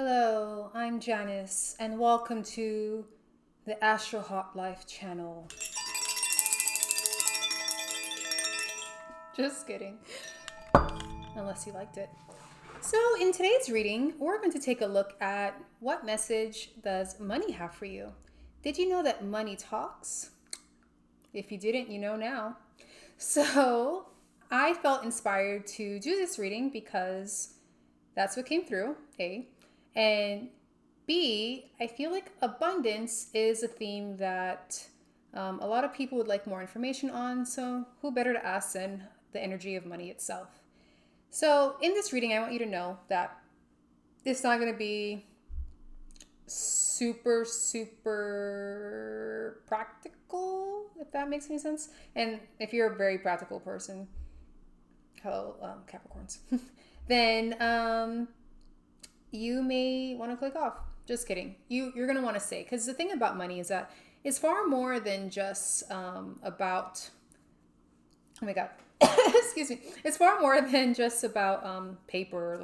Hello, I'm Janice, and welcome to the AstroHauteLife channel. Just kidding, unless you liked it. So in today's reading, we're going to take a look at what message does money have for you. Did you know that money talks? If you didn't, you know now. So I felt inspired to do this reading because that's what came through, A. And B, I feel like abundance is a theme that a lot of people would like more information on. So who better to ask than the energy of money itself? So in this reading, I want you to know that it's not going to be super practical, if that makes any sense. And if you're a very practical person, hello, Capricorns, then you may want to click off. Just kidding. You're going to want to stay, because the thing about money is that it's far more than just about, oh my God, excuse me. It's far more than just about paper.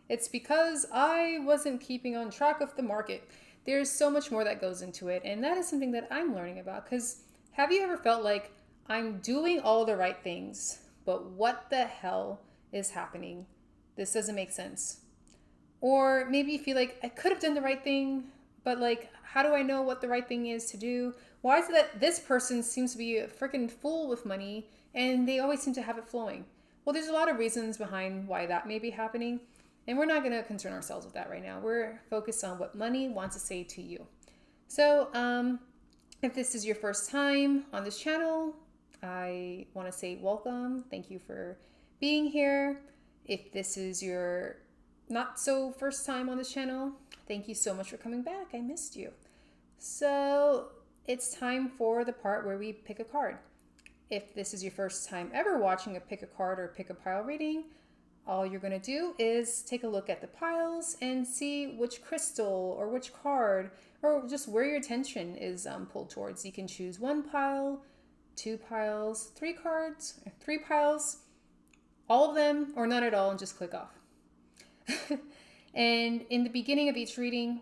It's because I wasn't keeping on track of the market. There's so much more that goes into it. And that is something that I'm learning about, because have you ever felt like I'm doing all the right things, but what the hell is happening? This doesn't make sense. Or maybe you feel like I could have done the right thing, but like, how do I know what the right thing is to do? Why is it that this person seems to be a freaking fool with money and they always seem to have it flowing? Well, there's a lot of reasons behind why that may be happening, and we're not going to concern ourselves with that right now. We're focused on what money wants to say to you. So, if this is your first time on this channel, I want to say welcome. Thank you for being here. If this is your not so first time on this channel, thank you so much for coming back. I missed you. So it's time for the part where we pick a card. If this is your first time ever watching a pick a card or pick a pile reading, all you're going to do is take a look at the piles and see which crystal or which card or just where your attention is pulled towards. You can choose one pile, two piles, three cards, three piles, all of them, or none at all, and just click off. And in the beginning of each reading,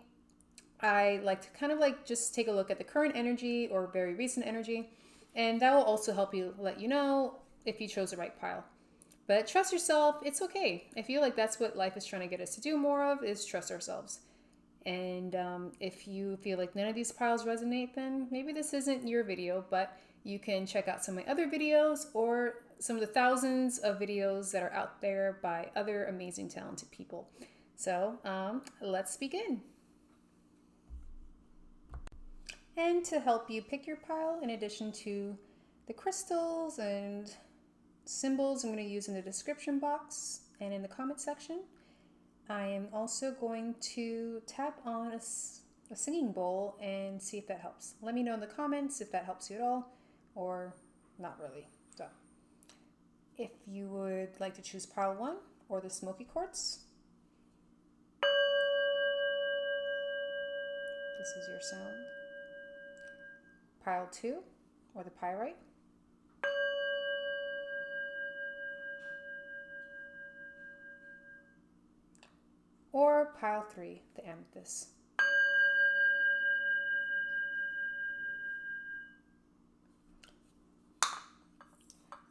I like to kind of like just take a look at the current energy or very recent energy, and that will also help you let you know if you chose the right pile. But trust yourself. It's okay. I feel like that's what life is trying to get us to do more of, is trust ourselves. And if you feel like none of these piles resonate, then maybe this isn't your video, but you can check out some of my other videos or some of the thousands of videos that are out there by other amazing, talented people. So let's begin. And to help you pick your pile, in addition to the crystals and symbols I'm going to use in the description box and in the comment section, I am also going to tap on a singing bowl and see if that helps. Let me know in the comments if that helps you at all or not really. So if you would like to choose pile 1 or the smoky quartz, this is your sound. Pile 2 or the pyrite. Or pile 3, the amethyst.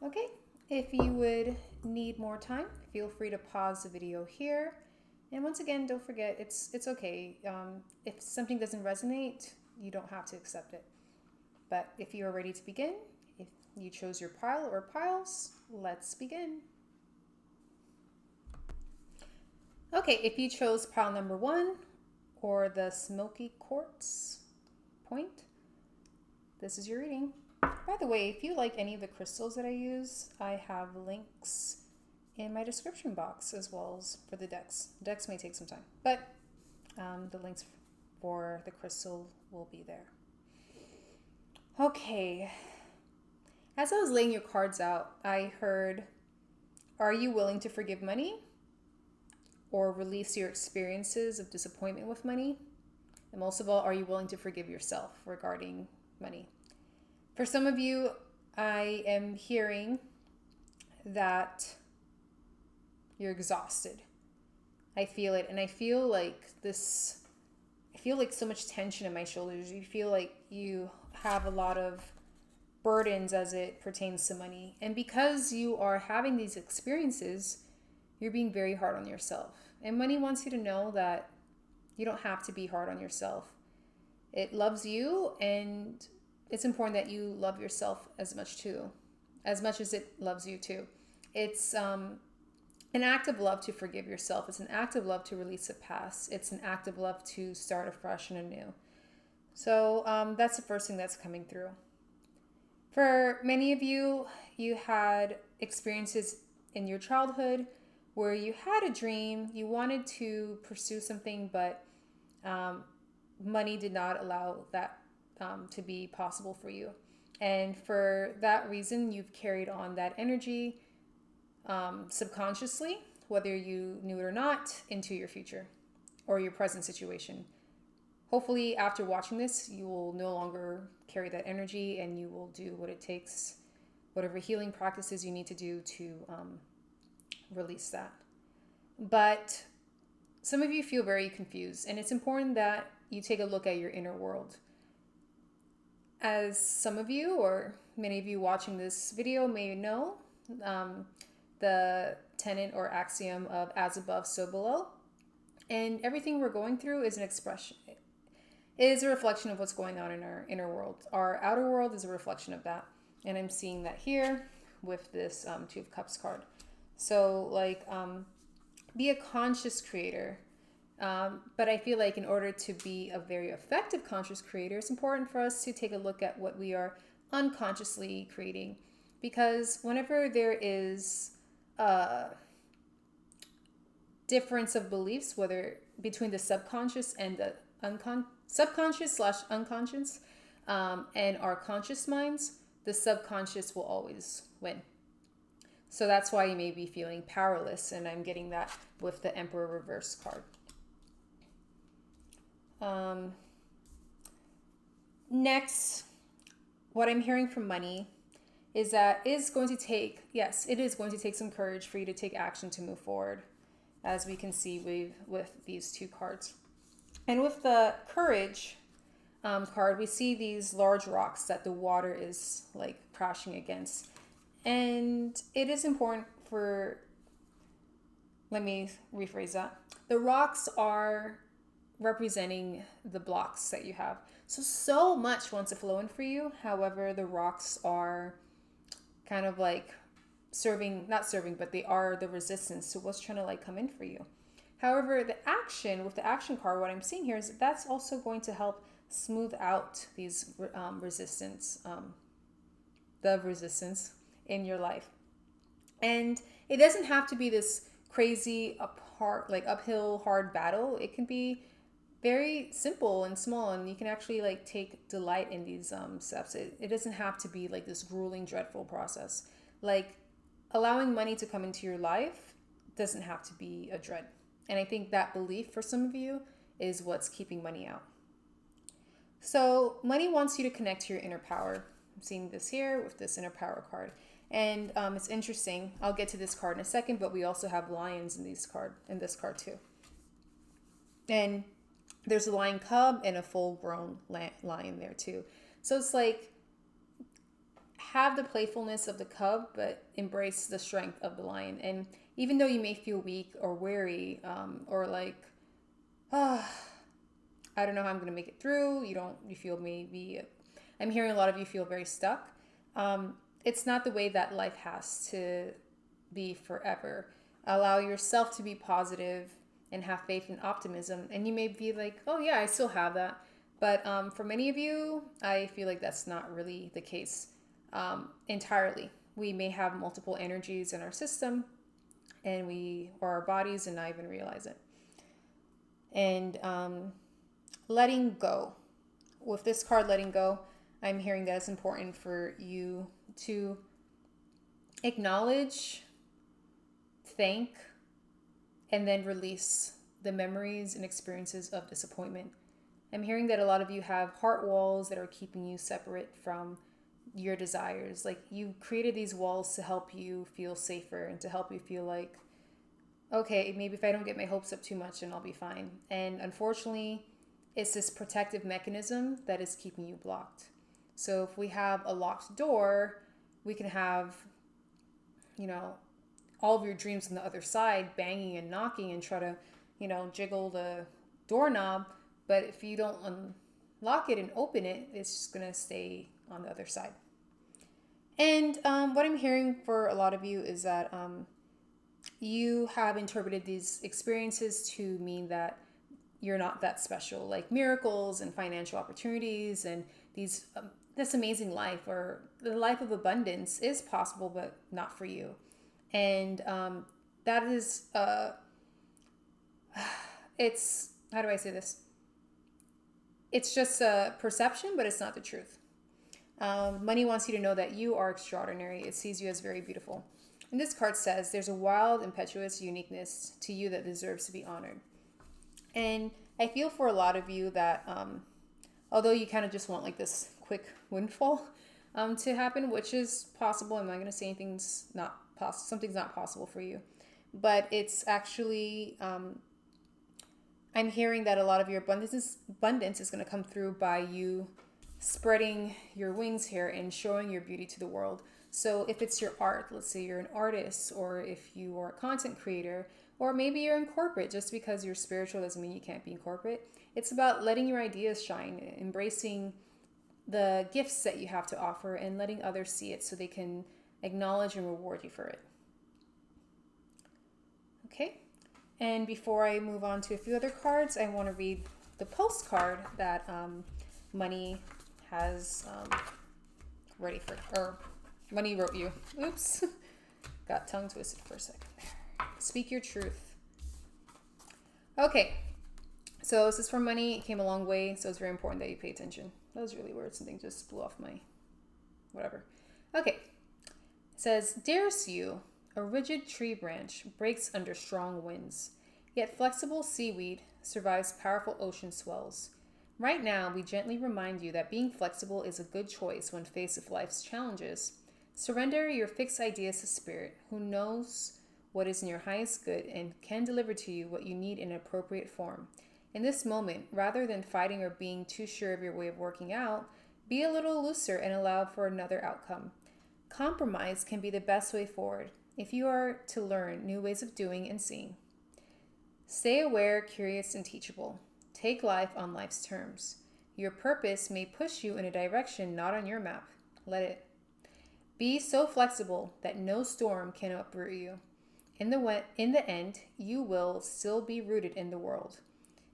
Okay, if you would need more time, feel free to pause the video here. And once again, don't forget, it's okay. If something doesn't resonate, you don't have to accept it. But if you are ready to begin, if you chose your pile or piles, let's begin. Okay, if you chose pile number 1 or the smoky quartz point, this is your reading. By the way, if you like any of the crystals that I use, I have links in my description box as well as for the decks. Decks may take some time, but the links for the crystal will be there. Okay, as I was laying your cards out, I heard, are you willing to forgive money? Or release your experiences of disappointment with money? And most of all, are you willing to forgive yourself regarding money? For some of you, I am hearing that you're exhausted. I feel it. And I feel like so much tension in my shoulders. You feel like you have a lot of burdens as it pertains to money. And because you are having these experiences, you're being very hard on yourself. And money wants you to know that you don't have to be hard on yourself. It loves you, and it's important that you love yourself as much as it loves you too. It's an act of love to forgive yourself. It's an act of love to release the past. It's an act of love to start afresh and anew. So that's the first thing that's coming through. For many of you, you had experiences in your childhood where you had a dream, you wanted to pursue something, but money did not allow that to be possible for you. And for that reason, you've carried on that energy subconsciously, whether you knew it or not, into your future or your present situation. Hopefully, after watching this, you will no longer carry that energy, and you will do what it takes, whatever healing practices you need to do to release that. But some of you feel very confused, and it's important that you take a look at your inner world. As some of you, or many of you watching this video may know, the tenet or axiom of as above, so below. And everything we're going through is an expression. It is a reflection of what's going on in our inner world. Our outer world is a reflection of that. And I'm seeing that here with this Two of Cups card. So be a conscious creator. But I feel like in order to be a very effective conscious creator, it's important for us to take a look at what we are unconsciously creating. Because whenever there is a difference of beliefs, whether between the subconscious and the subconscious/unconscious, and our conscious minds, the subconscious will always win. So that's why you may be feeling powerless, and I'm getting that with the Emperor reverse card. Next, what I'm hearing from money is that it is going to take some courage for you to take action to move forward, as we can see with these two cards. And with the courage card, we see these large rocks that the water is like crashing against. And it is important let me rephrase that. The rocks are representing the blocks that you have. So much wants to flow in for you. However, the rocks are kind of like not serving, but they are the resistance to what's trying to come in for you. However, with the action card, what I'm seeing here is that's also going to help smooth out these resistance in your life. And it doesn't have to be this crazy uphill hard battle. It can be very simple and small, and you can actually take delight in these steps. It doesn't have to be this grueling, dreadful process. Allowing money to come into your life doesn't have to be a dread. And I think that belief for some of you is what's keeping money out. So money wants you to connect to your inner power. I'm seeing this here with this inner power card. And it's interesting. I'll get to this card in a second, but we also have lions in this card too. And there's a lion cub and a full-grown lion there too. So it's have the playfulness of the cub, but embrace the strength of the lion. And even though you may feel weak or weary, or I don't know how I'm going to make it through. You feel maybe, I'm hearing a lot of you feel very stuck. It's not the way that life has to be forever. Allow yourself to be positive and have faith and optimism. And you may be oh yeah, I still have that. But for many of you, I feel like that's not really the case entirely. We may have multiple energies in our system, and or our bodies, and not even realize it. And letting go. With this card, letting go, I'm hearing that it's important for you to acknowledge, thank, and then release the memories and experiences of disappointment. I'm hearing that a lot of you have heart walls that are keeping you separate from your desires. You created these walls to help you feel safer and to help you feel okay, maybe if I don't get my hopes up too much, then I'll be fine. And unfortunately, it's this protective mechanism that is keeping you blocked. So if we have a locked door, we can have, you know, all of your dreams on the other side banging and knocking and try to, jiggle the doorknob. But if you don't unlock it and open it, it's just going to stay on the other side. And what I'm hearing for a lot of you is that you have interpreted these experiences to mean that you're not that special, like miracles and financial opportunities and this amazing life or the life of abundance is possible, but not for you. And that is, it's, how do I say this? It's just a perception, but it's not the truth. Money wants you to know that you are extraordinary. It sees you as very beautiful. And this card says there's a wild, impetuous uniqueness to you that deserves to be honored. And I feel for a lot of you that although you kind of just want like this quick windfall to happen, which is possible. I'm not going to say something's not possible for you. But it's actually, I'm hearing that a lot of your abundance is going to come through by you spreading your wings here and showing your beauty to the world. So if it's your art, let's say you're an artist, or if you are a content creator, or maybe you're in corporate, just because you're spiritual doesn't mean you can't be in corporate. It's about letting your ideas shine, embracing the gifts that you have to offer and letting others see it so they can acknowledge and reward you for it. Okay, and before I move on to a few other cards, I want to read the postcard that Money has ready for, or Money wrote you. Oops, got tongue twisted for a second there. Speak your truth. Okay, so this is from Money. It came a long way, so it's very important that you pay attention. That was really weird. Something just blew off my whatever. Okay, it says, Dearest you, a rigid tree branch breaks under strong winds, yet flexible seaweed survives powerful ocean swells. Right now, we gently remind you that being flexible is a good choice when faced with life's challenges. Surrender your fixed ideas to Spirit, who knows what is in your highest good and can deliver to you what you need in appropriate form. In this moment, rather than fighting or being too sure of your way of working out, be a little looser and allow for another outcome. Compromise can be the best way forward if you are to learn new ways of doing and seeing. Stay aware, curious, and teachable. Take life on life's terms. Your purpose may push you in a direction not on your map. Let it. Be so flexible that no storm can uproot you. In the end, you will still be rooted in the world,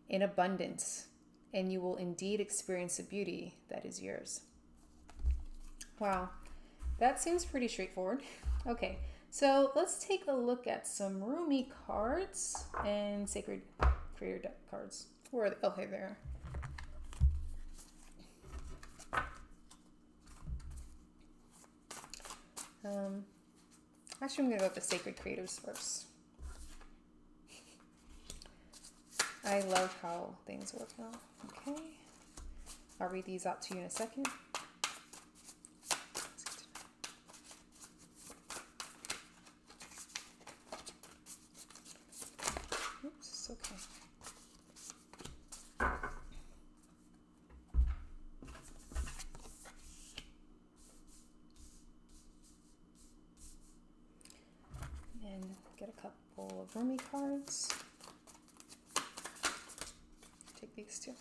in abundance, and you will indeed experience the beauty that is yours. Wow, that seems pretty straightforward. Okay, so let's take a look at some Rumi cards and Sacred Creator deck cards. Where are they? Oh, here they are. Actually, I'm going to go with the Sacred Creators first. I love how things work out. Okay. I'll read these out to you in a second. Oops, okay. And get a couple of Rumi cards. Take these two.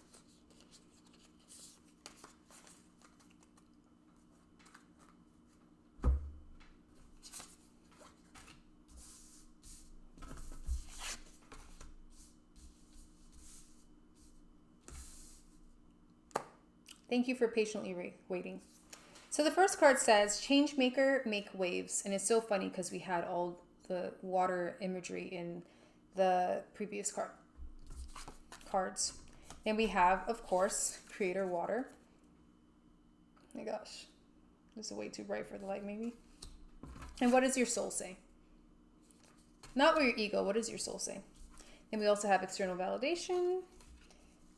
Thank you for patiently waiting. So the first card says, Change Maker, Make Waves. And it's so funny because we had all the water imagery in the previous cards. And we have, of course, Creator Water. Oh my gosh. This is way too bright for the light, maybe. And what does your soul say? Not your ego. What does your soul say? And we also have External Validation.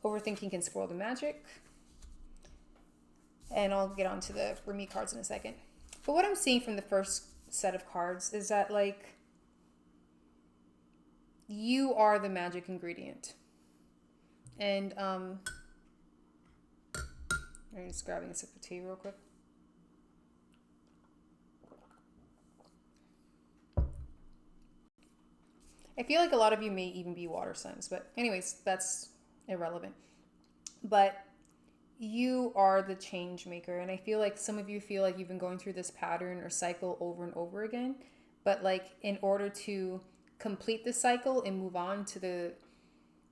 Overthinking can spoil the magic. And I'll get onto the Rumi cards in a second. But what I'm seeing from the first set of cards is that, like, you are the magic ingredient. And I'm just grabbing a sip of tea real quick. I feel like a lot of you may even be water signs, but anyways, that's irrelevant. But you are the change maker, and I feel like some of you feel like you've been going through this pattern or cycle over and over again, but like in order to complete the cycle and move on to the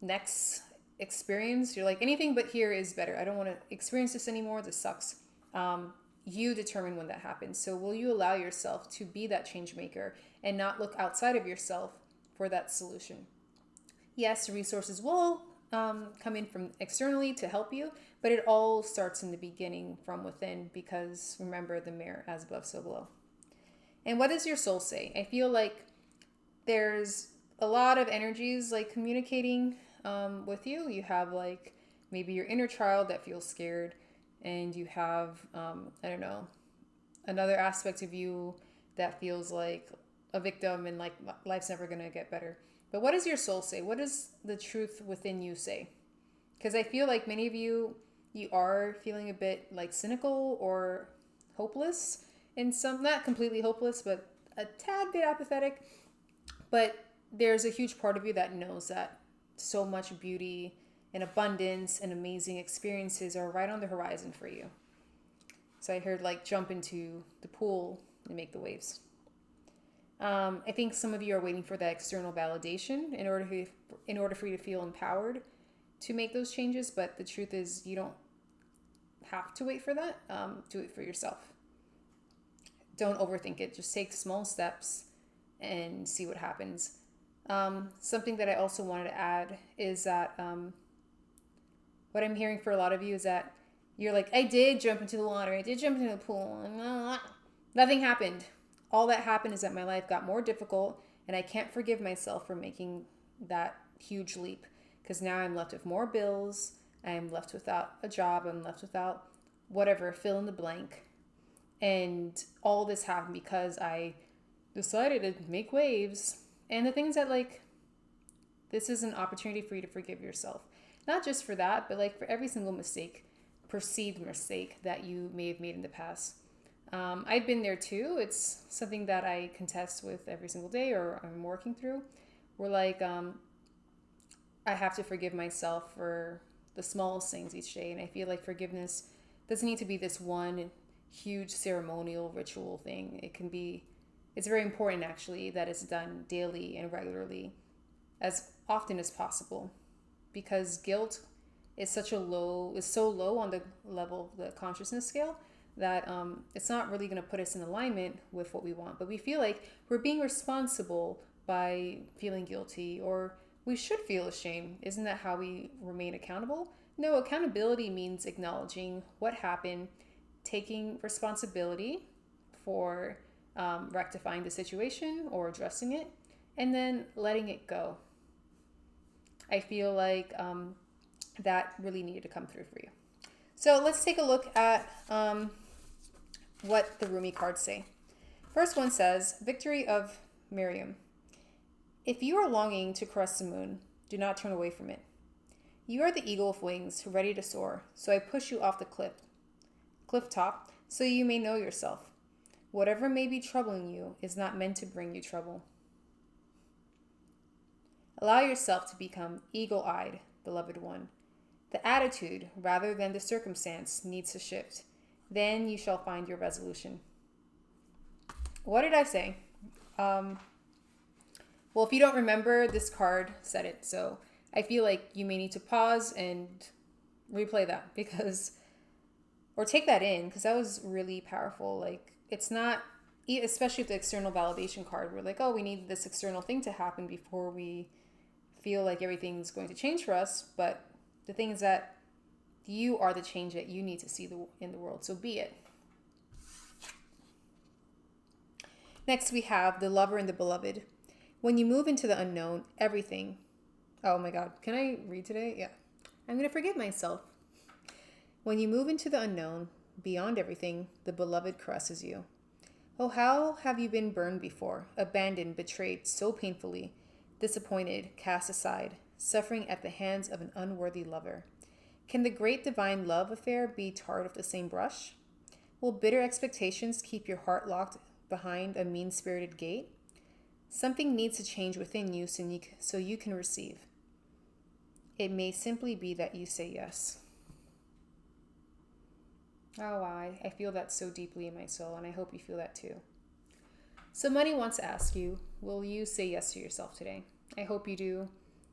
next experience, you're like, anything but here is better. I don't want to experience this anymore. This sucks. You determine when that happens. So will you allow yourself to be that change maker and not look outside of yourself for that solution? Yes, resources will come in from externally to help you, but it all starts in the beginning from within, because remember, the mirror, as above, so below. And what does your soul say? I feel like there's a lot of energies like communicating with you. You have like maybe your inner child that feels scared, and you have, I don't know, another aspect of you that feels like a victim and like life's never going to get better. But what does your soul say? What does the truth within you say? Because I feel like many of you are feeling a bit like cynical or hopeless in some, not completely hopeless, but a tad bit apathetic. But there's a huge part of you that knows that so much beauty and abundance and amazing experiences are right on the horizon for you. So I heard like jump into the pool and make the waves. I think some of you are waiting for that external validation in order for you to feel empowered to make those changes. But the truth is, you don't have to wait for that. Do it for yourself. Don't overthink it. Just take small steps and see what happens. Something that I also wanted to add is that what I'm hearing for a lot of you is that you're like, I did jump into the water. I did jump into the pool. And nothing happened. All that happened is that my life got more difficult, and I can't forgive myself for making that huge leap, because now I'm left with more bills. I am left without a job. I'm left without whatever, fill in the blank. And all this happened because I decided to make waves. And the things that, like, this is an opportunity for you to forgive yourself. Not just for that, but like for every single mistake, perceived mistake that you may have made in the past. I've been there too. It's something that I contest with every single day, or I'm working through. We're like, I have to forgive myself for the smallest things each day. And I feel like forgiveness doesn't need to be this one huge ceremonial ritual thing. It's very important actually that it's done daily and regularly, as often as possible, because guilt is so low on the level of the consciousness scale that it's not really going to put us in alignment with what we want. But we feel like we're being responsible by feeling guilty, or we should feel ashamed. Isn't that how we remain accountable? No, accountability means acknowledging what happened, taking responsibility for rectifying the situation or addressing it, and then letting it go. I feel like that really needed to come through for you. So let's take a look at what the Rumi cards say. First one says, Victory of Miriam. If you are longing to caress the moon, do not turn away from it. You are the eagle with wings, ready to soar, so I push you off the cliff top, so you may know yourself. Whatever may be troubling you is not meant to bring you trouble. Allow yourself to become eagle-eyed, beloved one. The attitude, rather than the circumstance, needs to shift. Then you shall find your resolution. What did I say? Well, if you don't remember, this card said it. So I feel like you may need to pause and replay that, or take that in, because that was really powerful. Like, it's not, especially with the external validation card, we're like, oh, we need this external thing to happen before we feel like everything's going to change for us. But the thing is that you are the change that you need to see in the world. So be it. Next, we have the lover and the beloved. When you move into the unknown, everything. Oh my God. Can I read today? Yeah. I'm going to forgive myself. When you move into the unknown, beyond everything, the beloved caresses you. Oh, how have you been burned before, abandoned, betrayed so painfully? disappointed, cast aside, suffering at the hands of an unworthy lover. Can the great divine love affair be tarred with the same brush? Will bitter expectations keep your heart locked behind a mean-spirited gate? Something needs to change within you so you can receive. It may simply be that you say yes. Oh, wow. I feel that so deeply in my soul, and I hope you feel that too. So money wants to ask you, will you say yes to yourself today? I hope you do,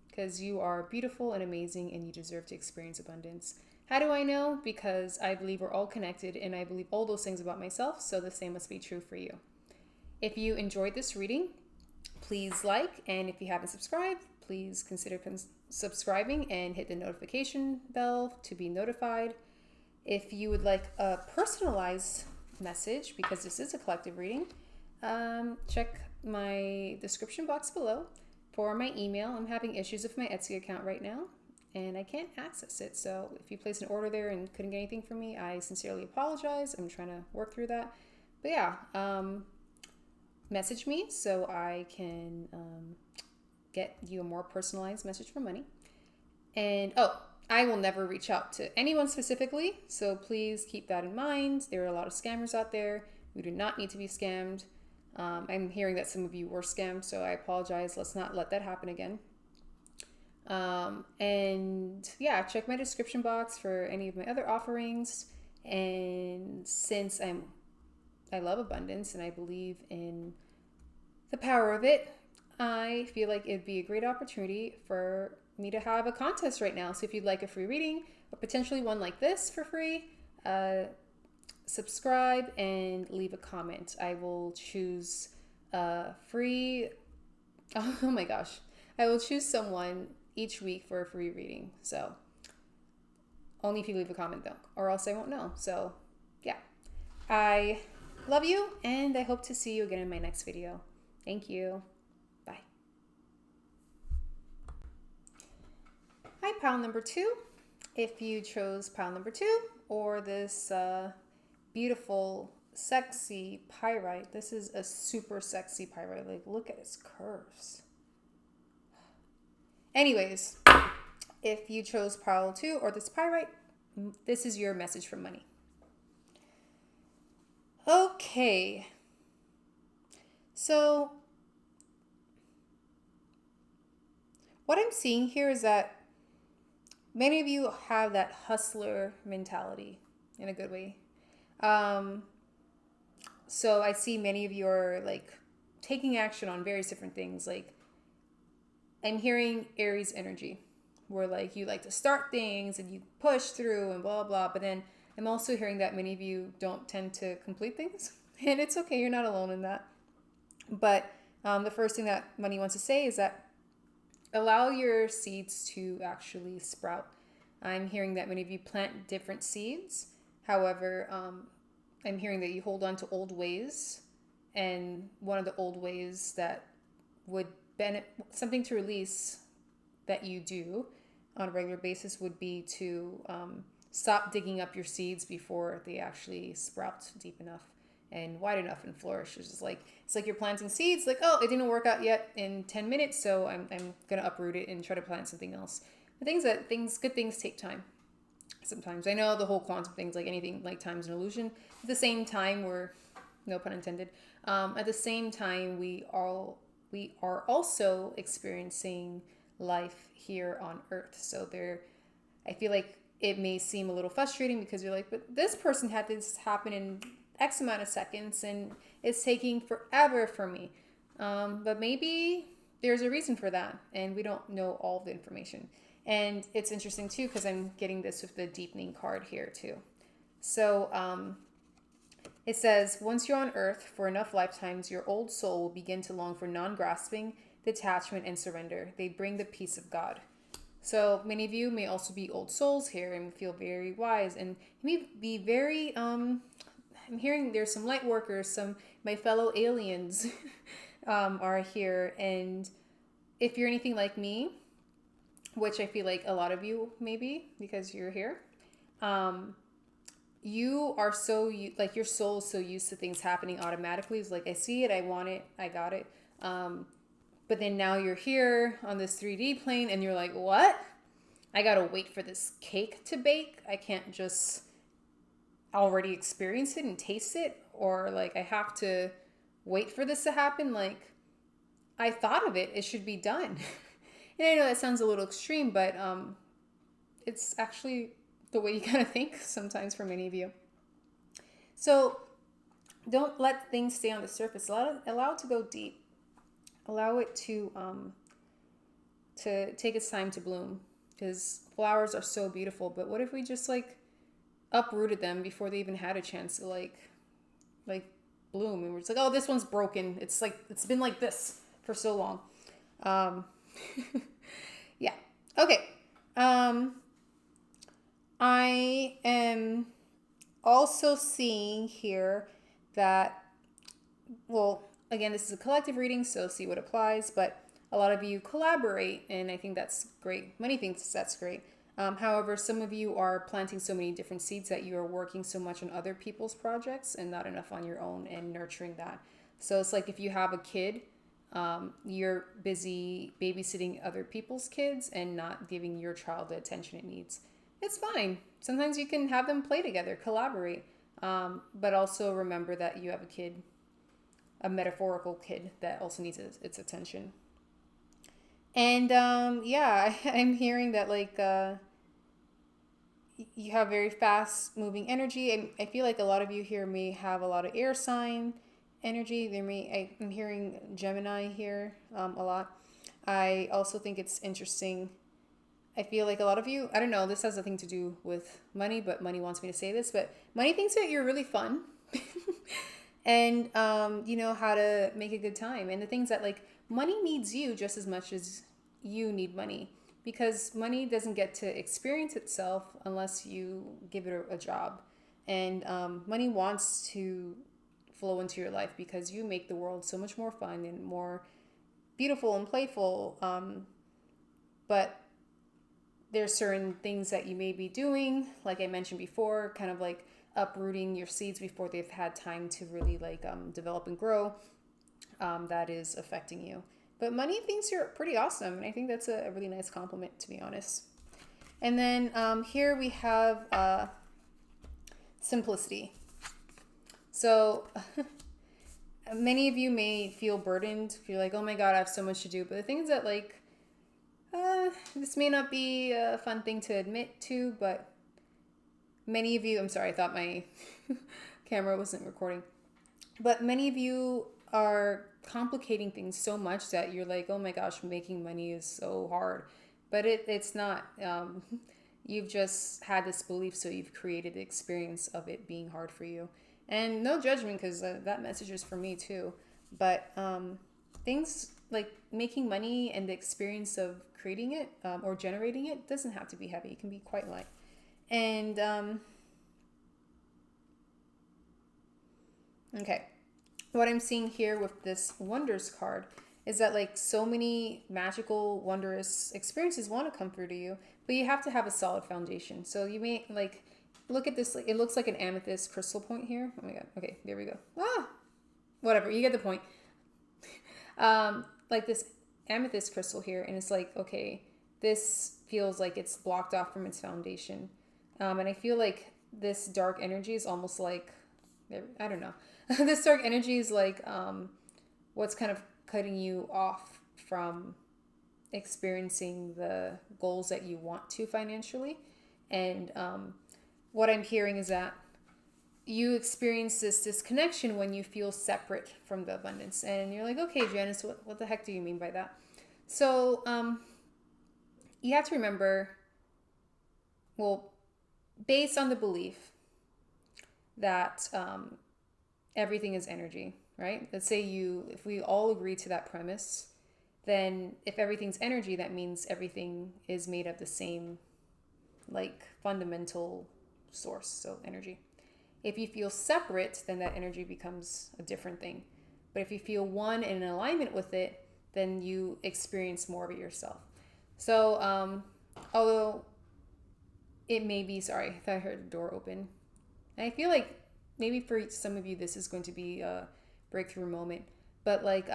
because you are beautiful and amazing, and you deserve to experience abundance. How do I know? Because I believe we're all connected, and I believe all those things about myself, so the same must be true for you. If you enjoyed this reading, please like, and if you haven't subscribed, please consider subscribing and hit the notification bell to be notified. If you would like a personalized message, because this is a collective reading, check my description box below for my email. I'm having issues with my Etsy account right now, and I can't access it. So if you placed an order there and couldn't get anything from me, I sincerely apologize. I'm trying to work through that. But yeah, message me so I can get you a more personalized message for money. And I will never reach out to anyone specifically, so please keep that in mind. There are a lot of scammers out there. We do not need to be scammed. I'm hearing that some of you were scammed, so I apologize. Let's not let that happen again. And yeah, check my description box for any of my other offerings. And since I love abundance and I believe in the power of it, I feel like it'd be a great opportunity for me to have a contest right now. So if you'd like a free reading or potentially one like this for free, subscribe and leave a comment. I will choose free. Oh my gosh. I will choose someone each week for a free reading. So only if you leave a comment though, or else I won't know. So yeah, I love you and I hope to see you again in my next video. Thank you. Bye. Hi, pile number 2. If you chose pile number 2 or this beautiful, sexy pyrite, this is a super sexy pyrite. Like, look at its curves. Anyways, if you chose pile 2 or this pyrite, this is your message for money. Okay. So what I'm seeing here is that many of you have that hustler mentality in a good way. So I see many of you are like taking action on various different things. Like I'm hearing Aries energy where like you like to start things and you push through and blah, blah. But then I'm also hearing that many of you don't tend to complete things, and it's okay. You're not alone in that. But the first thing that money wants to say is that allow your seeds to actually sprout. I'm hearing that many of you plant different seeds. However, I'm hearing that you hold on to old ways. And one of the old ways that would benefit, something to release that you do on a regular basis would be to stop digging up your seeds before they actually sprout deep enough and wide enough and flourish. It's like you're planting seeds, like, oh, it didn't work out yet in 10 minutes, so I'm gonna uproot it and try to plant something else. Good things take time. Sometimes I know the whole quantum thing's like anything, like time's an illusion. At the same time, no pun intended. At the same time, we are also experiencing life here on Earth. So I feel like it may seem a little frustrating because you're like, but this person had this happen in X amount of seconds and it's taking forever for me. But maybe there's a reason for that and we don't know all of the information. And it's interesting too because I'm getting this with the deepening card here too. So it says, once you're on Earth for enough lifetimes, your old soul will begin to long for non-grasping, detachment, and surrender. They bring the peace of God. So many of you may also be old souls here and feel very wise and you may be very I'm hearing there's some light workers, my fellow aliens are here. And if you're anything like me, which I feel like a lot of you may be because you're here, you are like your soul is so used to things happening automatically. It's like, I see it, I want it, I got it. But then now you're here on this 3D plane and you're like, what? I gotta wait for this cake to bake. I can't just already experience it and taste it, or like I have to wait for this to happen. Like, I thought of it, it should be done. And I know that sounds a little extreme, but it's actually the way you kind of think sometimes for many of you. So don't let things stay on the surface. Allow it to go deep. Allow it to take its time to bloom, because flowers are so beautiful. But what if we just like uprooted them before they even had a chance to like bloom, and we're just like, oh, this one's broken. It's like it's been like this for so long. Yeah. Okay. I am also seeing here that, well, again, this is a collective reading, so see what applies, but a lot of you collaborate, and I think that's great. Money thinks that's great. However, some of you are planting so many different seeds that you are working so much on other people's projects and not enough on your own and nurturing that. So it's like if you have a kid, you're busy babysitting other people's kids and not giving your child the attention it needs. It's fine. Sometimes you can have them play together, collaborate, but also remember that you have a kid, a metaphorical kid that also needs its attention. And yeah, I'm hearing that like you have very fast moving energy. I feel like a lot of you here may have a lot of air sign energy. I'm hearing Gemini here a lot. I also think it's interesting. I feel like a lot of you, I don't know, this has nothing to do with money, but money wants me to say this, but money thinks that you're really fun and you know how to make a good time. And the things that like money needs you just as much as you need money, because money doesn't get to experience itself unless you give it a job. And money wants to flow into your life because you make the world so much more fun and more beautiful and playful. But there's certain things that you may be doing, like I mentioned before, kind of like uprooting your seeds before they've had time to really like develop and grow. That is affecting you. But money thinks you're pretty awesome, and I think that's a really nice compliment, to be honest. And then here we have simplicity. So many of you may feel burdened. You're like, oh my God, I have so much to do. But the thing is that like, this may not be a fun thing to admit to, but many of you, I'm sorry, I thought my camera wasn't recording. But many of you are complicating things so much that you're like, oh my gosh, making money is so hard. But it's not. You've just had this belief, so you've created the experience of it being hard for you. And no judgment, because that message is for me too. But things like making money and the experience of creating it or generating it doesn't have to be heavy. It can be quite light. And okay, what I'm seeing here with this Wonders card is that like so many magical, wondrous experiences want to come through to you, but you have to have a solid foundation. So you may like look at this. It looks like an amethyst crystal point here. Oh my God. Okay, there we go. Whatever. You get the point. Like this amethyst crystal here, and it's like, okay, this feels like it's blocked off from its foundation. And I feel like this dark energy is almost like, I don't know. This dark energy is like what's kind of cutting you off from experiencing the goals that you want to financially. And what I'm hearing is that you experience this disconnection when you feel separate from the abundance. And you're like, okay, Janice, what the heck do you mean by that? So you have to remember, well, based on the belief that everything is energy, right? Let's say if we all agree to that premise, then if everything's energy, that means everything is made of the same like fundamental source, so energy. If you feel separate, then that energy becomes a different thing. But if you feel one and in alignment with it, then you experience more of it yourself. So although it may be, sorry, I thought I heard the door open. And I feel like maybe for some of you, this is going to be a breakthrough moment. But like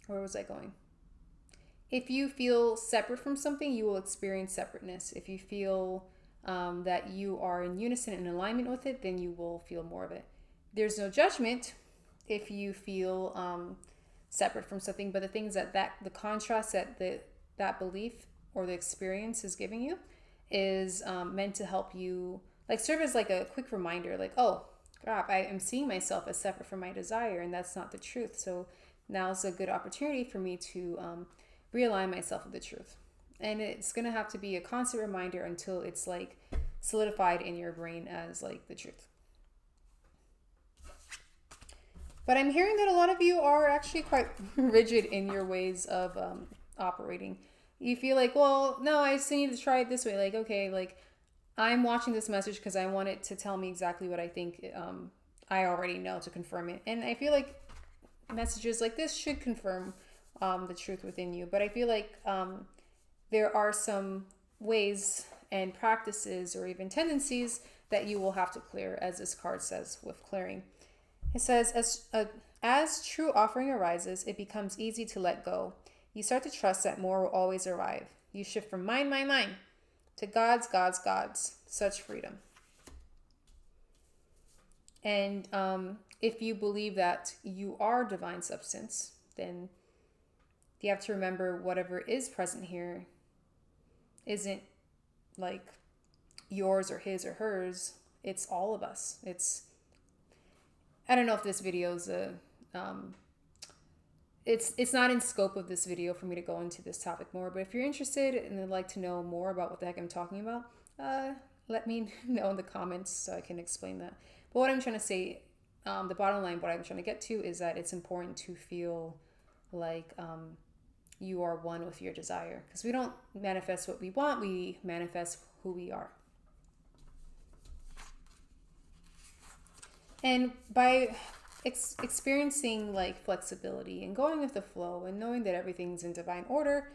Where was I going? If you feel separate from something, you will experience separateness. If you feel that you are in unison and alignment with it, then you will feel more of it. There's no judgment if you feel separate from something, but the things that the contrast that that belief or the experience is giving you is meant to help you, like, serve as like a quick reminder, like, oh crap, I am seeing myself as separate from my desire, and that's not the truth. So now's a good opportunity for me to realign myself with the truth. And it's going to have to be a constant reminder until it's like solidified in your brain as like the truth. But I'm hearing that a lot of you are actually quite rigid in your ways of operating. You feel like, well, no, I still need to try it this way. Like, okay, like, I'm watching this message because I want it to tell me exactly what I think I already know to confirm it. And I feel like messages like this should confirm the truth within you. But I feel like there are some ways and practices or even tendencies that you will have to clear, as this card says with clearing. It says, as true offering arises, it becomes easy to let go. You start to trust that more will always arrive. You shift from mine, to God's, such freedom. And if you believe that you are divine substance, then you have to remember whatever is present here isn't like yours or his or hers. It's all of us. I don't know if this video is it's not in scope of this video for me to go into this topic more, but if you're interested and would like to know more about what the heck I'm talking about, let me know in the comments so I can explain that. But what I'm trying to say, the bottom line, what I'm trying to get to is that it's important to feel like you are one with your desire, because we don't manifest what we want, we manifest who we are. And by experiencing like flexibility and going with the flow and knowing that everything's in divine order,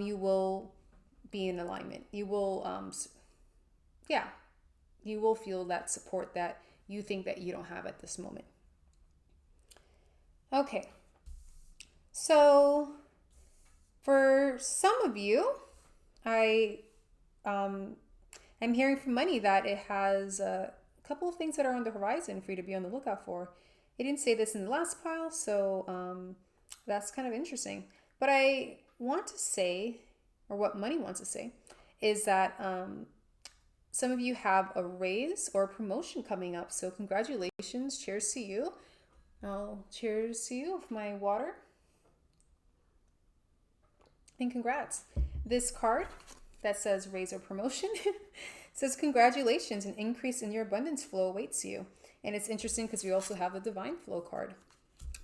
you will be in alignment. You will, you will feel that support that you think that you don't have at this moment. Okay, so for some of you, I'm hearing from money that it has a couple of things that are on the horizon for you to be on the lookout for. It didn't say this in the last pile, so that's kind of interesting. But I want to say, or what money wants to say, is that some of you have a raise or a promotion coming up. So congratulations. Cheers to you. I'll cheers to you with my water. And congrats. This card that says raise or promotion says congratulations, an increase in your abundance flow awaits you. And it's interesting because we also have the divine flow card.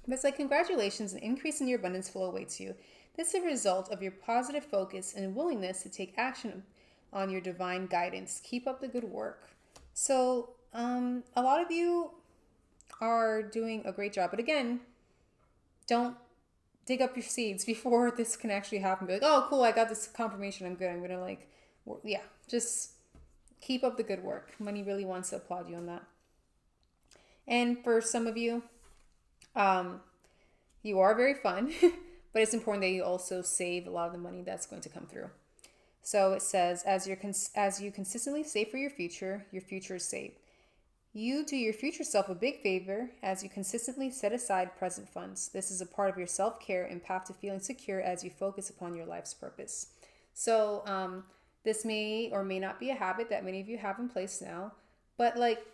But it's like, congratulations, an increase in your abundance flow awaits you. This is a result of your positive focus and willingness to take action on your divine guidance. Keep up the good work. So a lot of you are doing a great job. But again, don't dig up your seeds before this can actually happen. Be like, oh, cool, I got this confirmation, I'm good. I'm going to just keep up the good work. Money really wants to applaud you on that. And for some of you, you are very fun, but it's important that you also save a lot of the money that's going to come through. So it says, as you consistently save for your future is saved. You do your future self a big favor as you consistently set aside present funds. This is a part of your self-care and path to feeling secure as you focus upon your life's purpose. So this may or may not be a habit that many of you have in place now, but like,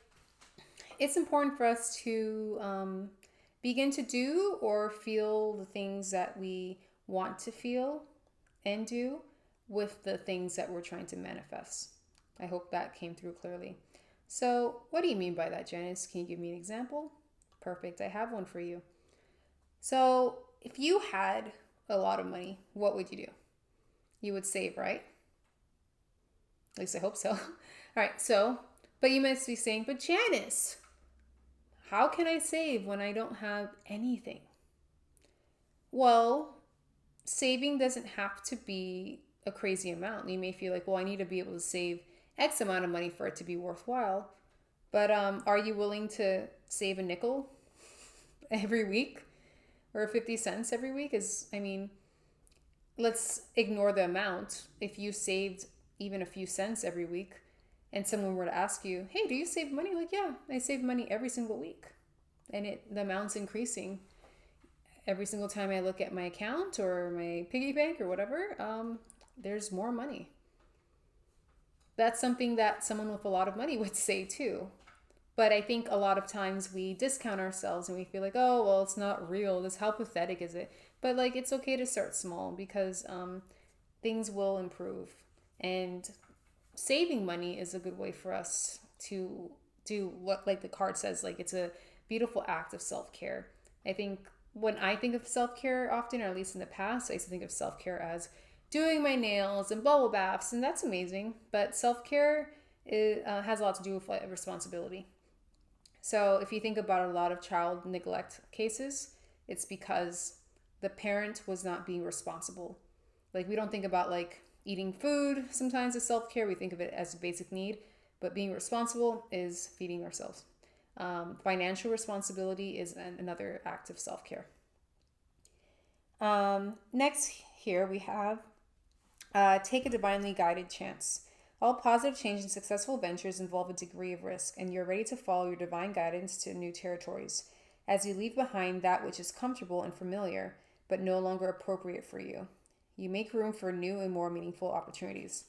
it's important for us to begin to do or feel the things that we want to feel and do with the things that we're trying to manifest. I hope that came through clearly. So what do you mean by that, Janice? Can you give me an example? Perfect. I have one for you. So if you had a lot of money, what would you do? You would save, right? At least I hope so. All right. So, but you must be saying, but Janice, how can I save when I don't have anything? Well, saving doesn't have to be a crazy amount. You may feel like, well, I need to be able to save X amount of money for it to be worthwhile. But are you willing to save a nickel every week? or 50 cents every week is, I mean, let's ignore the amount. If you saved even a few cents every week and someone were to ask you, hey, do you save money? Like, yeah, I save money every single week. And the amount's increasing every single time I look at my account or my piggy bank or whatever. There's more money. That's something that someone with a lot of money would say too. But I think a lot of times we discount ourselves and we feel like, oh, well, it's not real. How pathetic is it? But like, it's okay to start small because things will improve. And saving money is a good way for us to do what, like the card says, like it's a beautiful act of self-care. I think when I think of self-care often, or at least in the past, I used to think of self-care as doing my nails and bubble baths, and that's amazing. But self-care has a lot to do with responsibility. So if you think about a lot of child neglect cases, it's because the parent was not being responsible. Like we don't think about like eating food sometimes as self-care. We think of it as a basic need, but being responsible is feeding ourselves. Financial responsibility is another act of self-care. Next here we have take a divinely guided chance. All positive change and successful ventures involve a degree of risk, and you're ready to follow your divine guidance to new territories as you leave behind that which is comfortable and familiar, but no longer appropriate for you. You make room for new and more meaningful opportunities.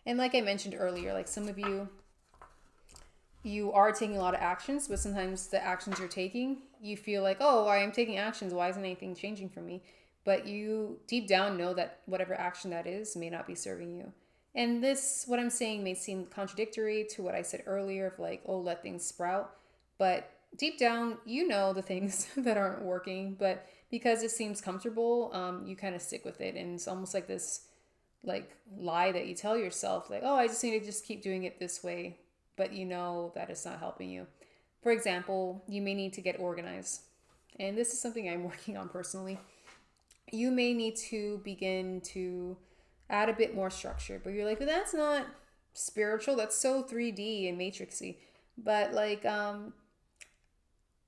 And like I mentioned earlier, like some of you are taking a lot of actions, but sometimes the actions you're taking, you feel like, oh, I am taking actions. Why isn't anything changing for me? But you deep down know that whatever action that is may not be serving you. And this, what I'm saying, may seem contradictory to what I said earlier of like, oh, let things sprout. But deep down, you know the things that aren't working, but because it seems comfortable, you kind of stick with it. And it's almost like this like lie that you tell yourself, like, oh, I just need to just keep doing it this way. But you know that it's not helping you. For example, you may need to get organized. And this is something I'm working on personally. You may need to begin to add a bit more structure, but you're like, but that's not spiritual. That's so 3D and matrixy. But like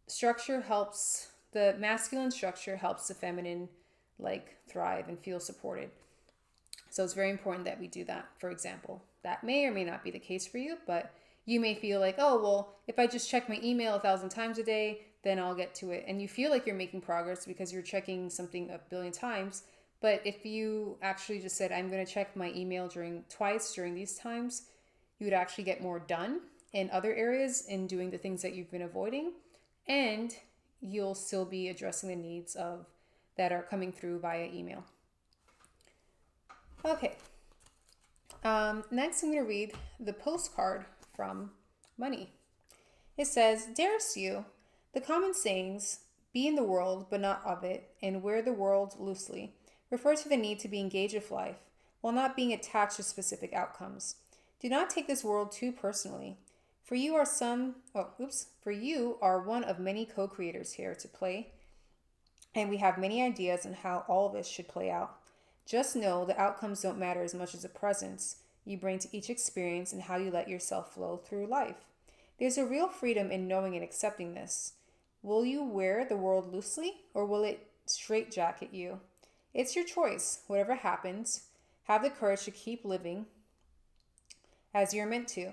structure helps, the masculine structure helps the feminine like thrive and feel supported. So it's very important that we do that. For example, that may or may not be the case for you, but you may feel like, oh, well, if I just check my email 1,000 times a day, then I'll get to it. And you feel like you're making progress because you're checking something a billion times. But if you actually just said, I'm going to check my email twice during these times, you would actually get more done in other areas in doing the things that you've been avoiding. And you'll still be addressing the needs of that are coming through via email. Okay. Next, I'm going to read the postcard from Money. It says, Dearest you, the common sayings, be in the world but not of it, and wear the world loosely, refer to the need to be engaged with life while not being attached to specific outcomes. Do not take this world too personally. For you are one of many co-creators here to play, and we have many ideas on how all of this should play out. Just know the outcomes don't matter as much as the presence you bring to each experience and how you let yourself flow through life. There's a real freedom in knowing and accepting this. Will you wear the world loosely, or will it straitjacket you? It's your choice. Whatever happens, have the courage to keep living as you're meant to.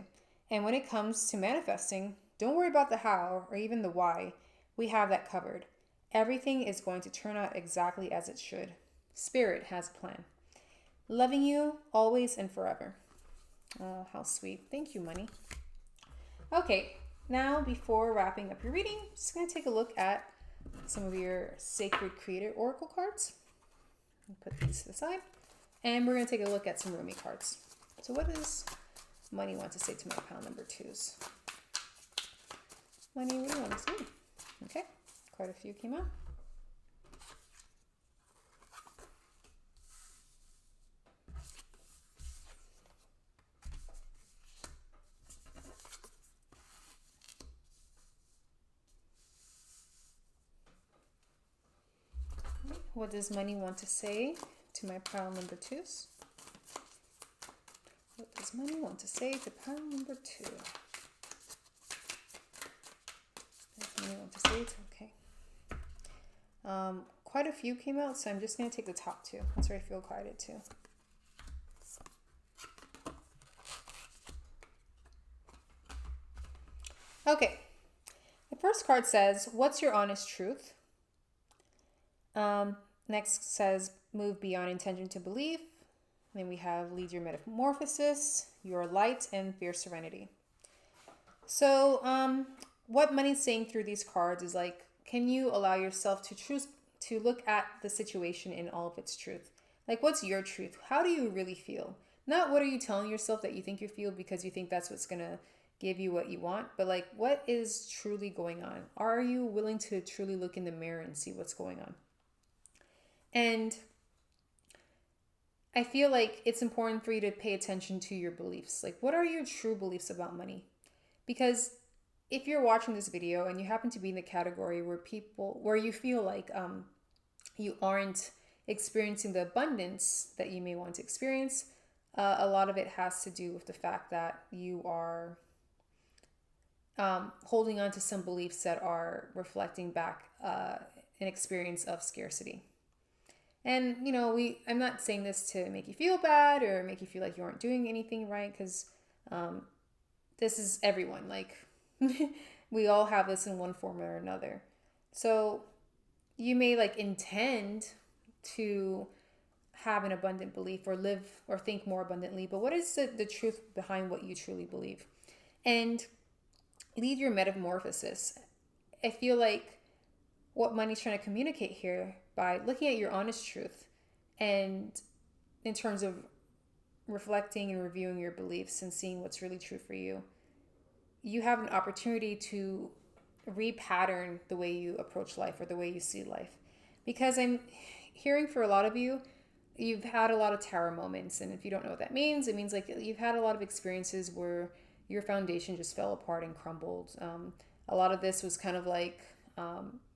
And when it comes to manifesting, don't worry about the how or even the why. We have that covered. Everything is going to turn out exactly as it should. Spirit has a plan. Loving you always and forever. Oh, how sweet. Thank you, Money. Okay, now before wrapping up your reading, I'm just going to take a look at some of your Sacred Creator Oracle cards. Put these to the side. And we're going to take a look at some Rumi cards. So what does Money want to say to my pile number twos? Money, what do you want to say? Okay, quite a few came out. What does Money want to say to my pile number twos? What does Money want to say to pile number two? What does Money want to say to, okay. quite a few came out, so I'm just going to take the top two. That's where I feel guided to. Okay. The first card says, what's your honest truth? Next says, move beyond intention to belief. Then we have lead your metamorphosis, your light, and fierce serenity. So what money's saying through these cards is like, can you allow yourself to look at the situation in all of its truth? Like, what's your truth? How do you really feel? Not what are you telling yourself that you think you feel because you think that's what's going to give you what you want, but like, what is truly going on? Are you willing to truly look in the mirror and see what's going on? And I feel like it's important for you to pay attention to your beliefs. Like, what are your true beliefs about money? Because if you're watching this video and you happen to be in the category where you feel like you aren't experiencing the abundance that you may want to experience, a lot of it has to do with the fact that you are holding on to some beliefs that are reflecting back an experience of scarcity. And, I'm not saying this to make you feel bad or make you feel like you aren't doing anything right, because this is everyone. Like, we all have this in one form or another. So you may intend to have an abundant belief or live or think more abundantly, but what is the truth behind what you truly believe? And lead your metamorphosis. I feel like what money's trying to communicate here by looking at your honest truth and in terms of reflecting and reviewing your beliefs and seeing what's really true for you, you have an opportunity to repattern the way you approach life or the way you see life. Because I'm hearing for a lot of you, you've had a lot of tower moments. And if you don't know what that means, it means like you've had a lot of experiences where your foundation just fell apart and crumbled. A lot of this was kind of like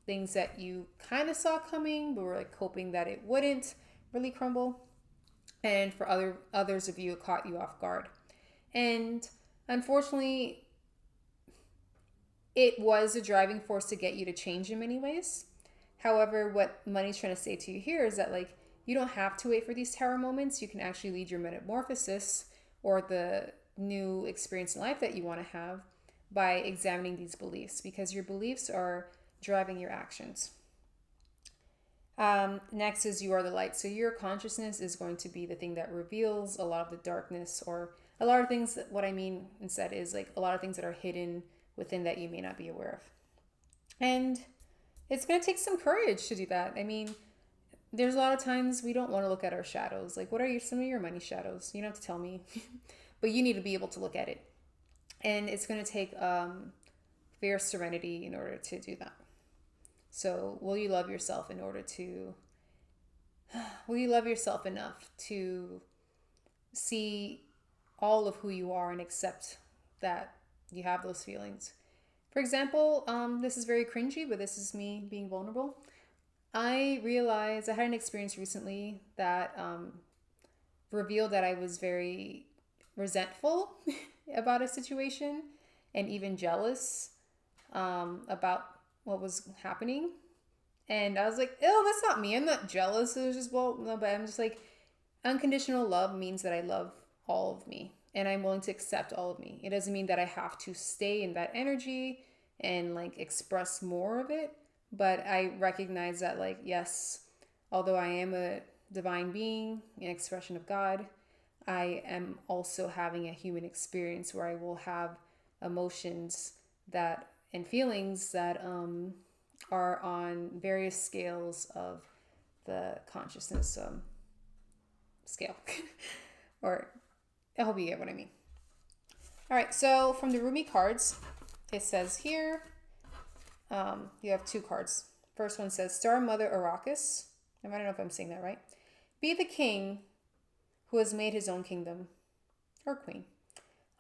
things that you kind of saw coming, but were like hoping that it wouldn't really crumble. And for others of you, it caught you off guard. And unfortunately, it was a driving force to get you to change in many ways. However, what money's trying to say to you here is that you don't have to wait for these tower moments. You can actually lead your metamorphosis or the new experience in life that you want to have by examining these beliefs, because your beliefs are driving your actions. Next is you are the light. So your consciousness is going to be the thing that reveals a lot of the darkness, or a lot of things what I mean instead is a lot of things that are hidden within that you may not be aware of. And it's going to take some courage to do that. I mean, there's a lot of times we don't want to look at our shadows. What are some of your money shadows? You don't have to tell me, but you need to be able to look at it. And it's going to take fierce serenity in order to do that. So will you love yourself enough to see all of who you are and accept that you have those feelings? For example, this is very cringy, but this is me being vulnerable. I realized I had an experience recently that revealed that I was very resentful about a situation and even jealous about what was happening. And I was like, ew, that's not me. I'm not jealous. It was just, well, no, but I'm just unconditional love means that I love all of me and I'm willing to accept all of me. It doesn't mean that I have to stay in that energy and express more of it. But I recognize that yes, although I am a divine being, an expression of God, I am also having a human experience where I will have emotions and feelings that are on various scales of the consciousness scale. Or I hope you get what I mean. All right, so from the Rumi cards, it says here, you have two cards. First one says, Star Mother Arrakis. I don't know if I'm saying that right. Be the king who has made his own kingdom, or queen.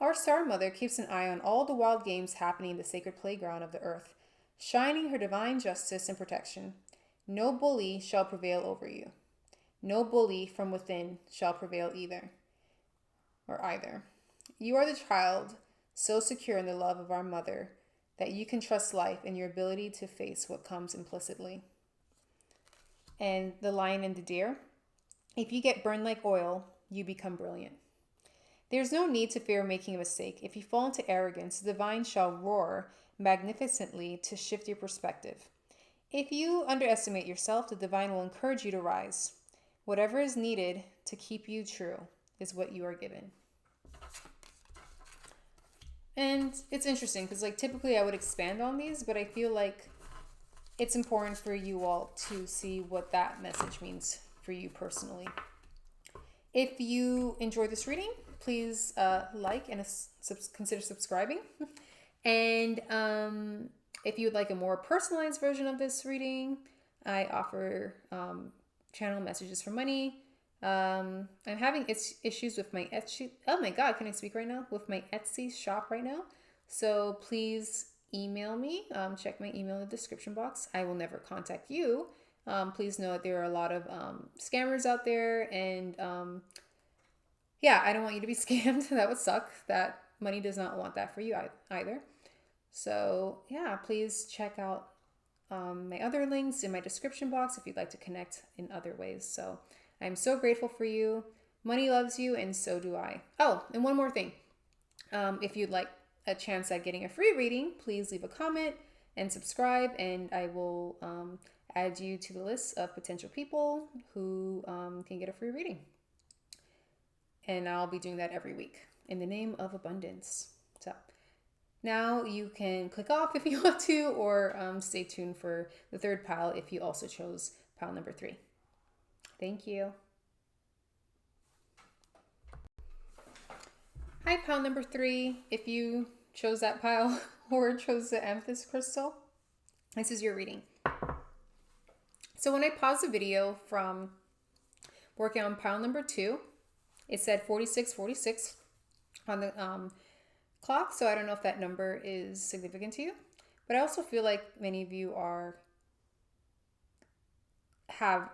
Our Star Mother keeps an eye on all the wild games happening in the sacred playground of the earth, shining her divine justice and protection. No bully shall prevail over you. No bully from within shall prevail either. You are the child so secure in the love of our mother that you can trust life and your ability to face what comes implicitly. And the lion and the deer. If you get burned like oil, you become brilliant. There's no need to fear making a mistake. If you fall into arrogance, the divine shall roar magnificently to shift your perspective. If you underestimate yourself, the divine will encourage you to rise. Whatever is needed to keep you true is what you are given. And it's interesting because, like, typically I would expand on these, but I feel like it's important for you all to see what that message means for you personally. If you enjoyed this reading, please like and consider subscribing. And if you would like a more personalized version of this reading, I offer channel messages for money. I'm having issues with my Etsy. Oh my God, can I speak right now? With my Etsy shop right now. So please email me. Check my email in the description box. I will never contact you. Please know that there are a lot of scammers out there, and yeah, I don't want you to be scammed. That would suck. That money does not want that for you either. So yeah, please check out my other links in my description box if you'd like to connect in other ways. So I'm so grateful for you. Money loves you, and so do I. Oh, and one more thing. If you'd like a chance at getting a free reading, please leave a comment and subscribe, and I will add you to the list of potential people who can get a free reading. And I'll be doing that every week in the name of abundance. So now you can click off if you want to, or stay tuned for the third pile if you also chose pile number 3. Thank you. Hi, pile number 3. If you chose that pile or chose the amethyst crystal, this is your reading. So when I paused the video from working on pile number 2, it said 4646 on the clock. So I don't know if that number is significant to you, but I also feel like many of you have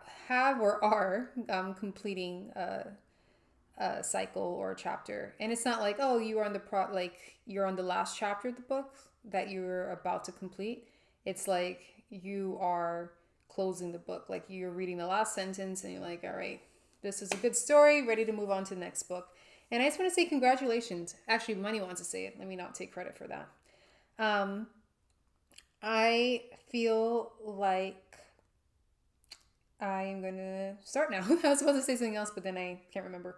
or are completing a cycle or a chapter. And it's not like, oh, you are on you're on the last chapter of the book that you're about to complete. It's like you are closing the book. Like you're reading the last sentence and you're like, all right, this is a good story, ready to move on to the next book. And I just want to say congratulations. Actually, Money wants to say it. Let me not take credit for that. I feel like I'm going to start now. I was supposed to say something else, but then I can't remember.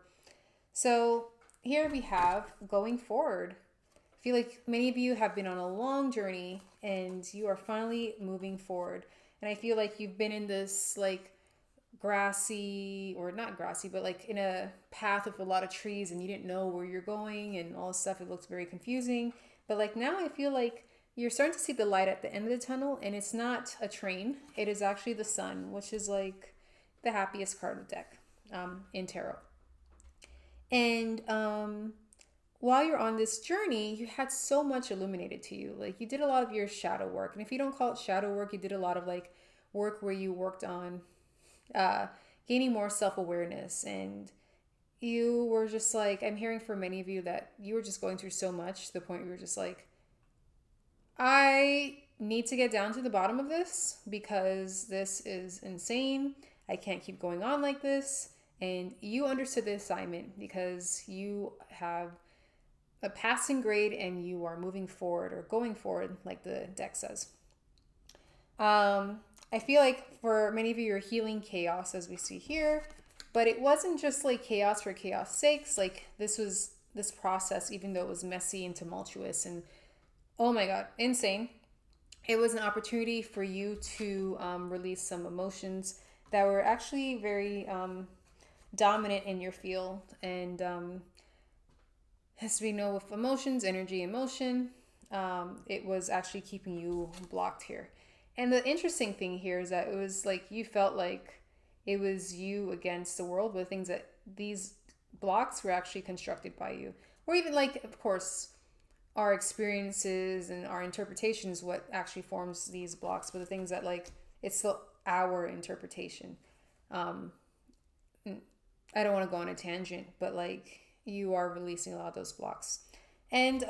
So here we have going forward. I feel like many of you have been on a long journey and you are finally moving forward. And I feel like you've been in this like grassy, or not grassy, but like in a path with a lot of trees and you didn't know where you're going and all this stuff. It looks very confusing. But like now I feel like you're starting to see the light at the end of the tunnel, and it's not a train. It is actually the sun, which is like the happiest card of the deck in tarot. And while you're on this journey, you had so much illuminated to you. Like you did a lot of your shadow work. And if you don't call it shadow work, you did a lot of like work where you worked on gaining more self-awareness. And you were just like, I'm hearing from many of you that you were just going through so much to the point where you were just like, I need to get down to the bottom of this because this is insane. I can't keep going on like this. And you understood the assignment because you have a passing grade and you are moving forward or going forward, like the deck says. I feel like for many of you, you're healing chaos, as we see here, but it wasn't just like chaos for chaos sakes. Like this process, even though it was messy and tumultuous and oh my God, insane. It was an opportunity for you to release some emotions that were actually very dominant in your field. And as we know with emotions, energy, emotion, it was actually keeping you blocked here. And the interesting thing here is that it was like you felt like it was you against the world, with things that these blocks were actually constructed by you. Or even like, of course, our experiences and our interpretation is what actually forms these blocks, but the things that like it's still our interpretation. I don't want to go on a tangent, but like you are releasing a lot of those blocks. And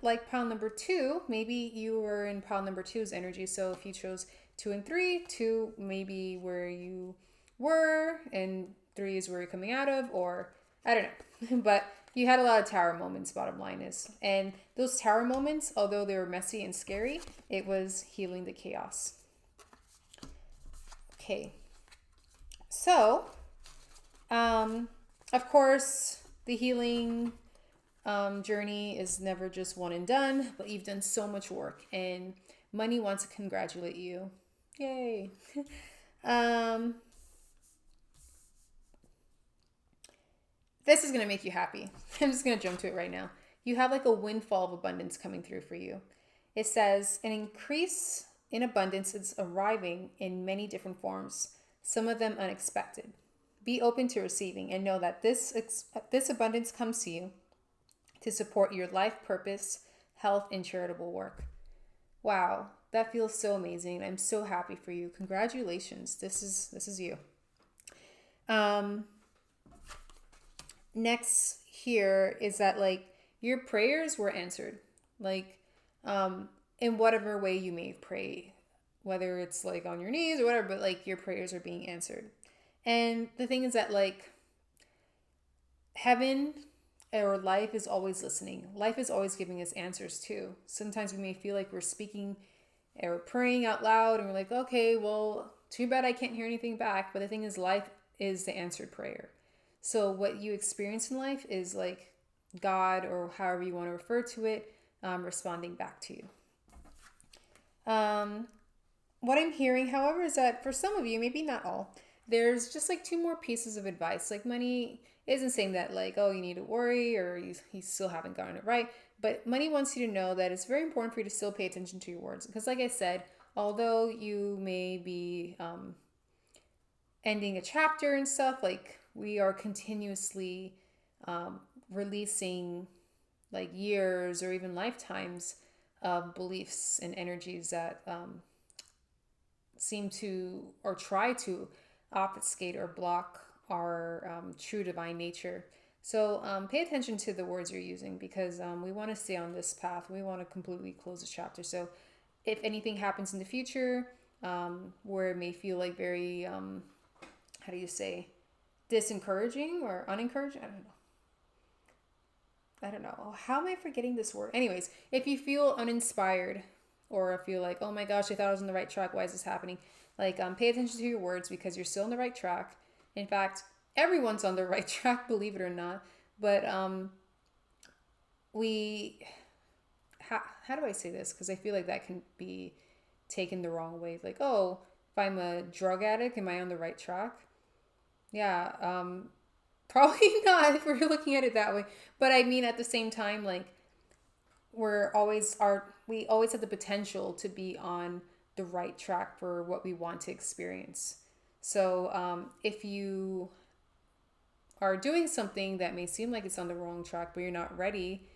like pile number 2, maybe you were in pile number 2's energy. So if you chose 2 and 3. 2 maybe where you were, and 3 is where you're coming out of, or I don't know. But you had a lot of tower moments, bottom line is. And those tower moments, although they were messy and scary, it was healing the chaos. Okay. So, of course, the healing journey is never just one and done, but you've done so much work, and money wants to congratulate you. Yay. This is going to make you happy. I'm just going to jump to it right now. You have like a windfall of abundance coming through for you. It says an increase in abundance is arriving in many different forms, some of them unexpected. Be open to receiving and know that this abundance comes to you to support your life purpose, health, and charitable work. Wow, that feels so amazing. I'm so happy for you. Congratulations. This is you. Next here is that like your prayers were answered. Like in whatever way you may pray, whether it's like on your knees or whatever, but like your prayers are being answered. And the thing is that like heaven or life is always listening. Life is always giving us answers too. Sometimes we may feel like we're speaking or praying out loud and we're like, okay, well, too bad I can't hear anything back. But the thing is, life is the answered prayer. So what you experience in life is like God, or however you want to refer to it, responding back to you. What I'm hearing, however, is that for some of you, maybe not all, there's just like 2 more pieces of advice. Like money isn't saying that like, oh, you need to worry or you still haven't gotten it right. But money wants you to know that it's very important for you to still pay attention to your words. Because like I said, although you may be ending a chapter and stuff, like we are continuously releasing like years or even lifetimes of beliefs and energies that seem to or try to obfuscate or block our true divine nature. So pay attention to the words you're using, because we want to stay on this path. We want to completely close the chapter. So if anything happens in the future where it may feel like very, how do you say, disencouraging or unencouraging? I don't know. How am I forgetting this word? Anyways, if you feel uninspired or feel like, oh my gosh, I thought I was on the right track, why is this happening? Like, pay attention to your words, because you're still on the right track. In fact, everyone's on the right track, believe it or not. But how do I say this? Because I feel like that can be taken the wrong way. Like, oh, if I'm a drug addict, am I on the right track? Yeah, probably not if we're looking at it that way. But I mean, at the same time, like we always have the potential to be on the right track for what we want to experience. So if you are doing something that may seem like it's on the wrong track, but you're not ready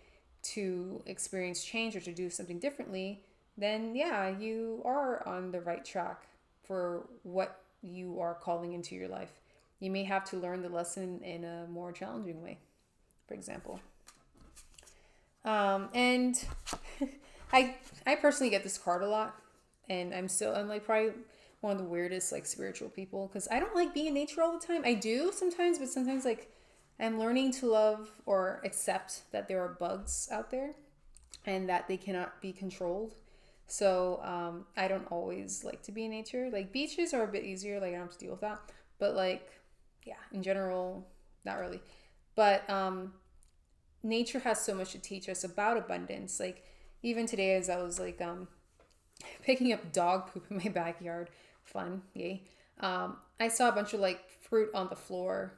to experience change or to do something differently, then yeah, you are on the right track for what you are calling into your life. You may have to learn the lesson in a more challenging way, for example. And I personally get this card a lot, and I'm like probably one of the weirdest like spiritual people, because I don't like being in nature all the time. I do sometimes, but sometimes like I'm learning to love or accept that there are bugs out there and that they cannot be controlled. So I don't always like to be in nature. Like beaches are a bit easier, like I don't have to deal with that. But like, yeah, in general, not really. But nature has so much to teach us about abundance. Like even today, as I was like picking up dog poop in my backyard, fun, yay. I saw a bunch of like fruit on the floor,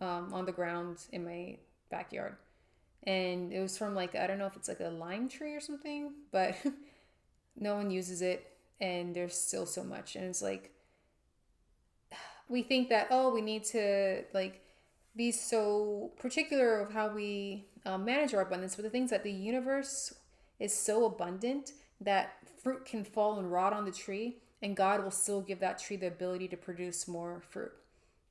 on the ground in my backyard. And it was from like, I don't know if it's like a lime tree or something, but no one uses it. And there's still so much. And it's like, we think that, oh, we need to like be so particular of how we manage our abundance. But the things that the universe is so abundant that fruit can fall and rot on the tree, and God will still give that tree the ability to produce more fruit,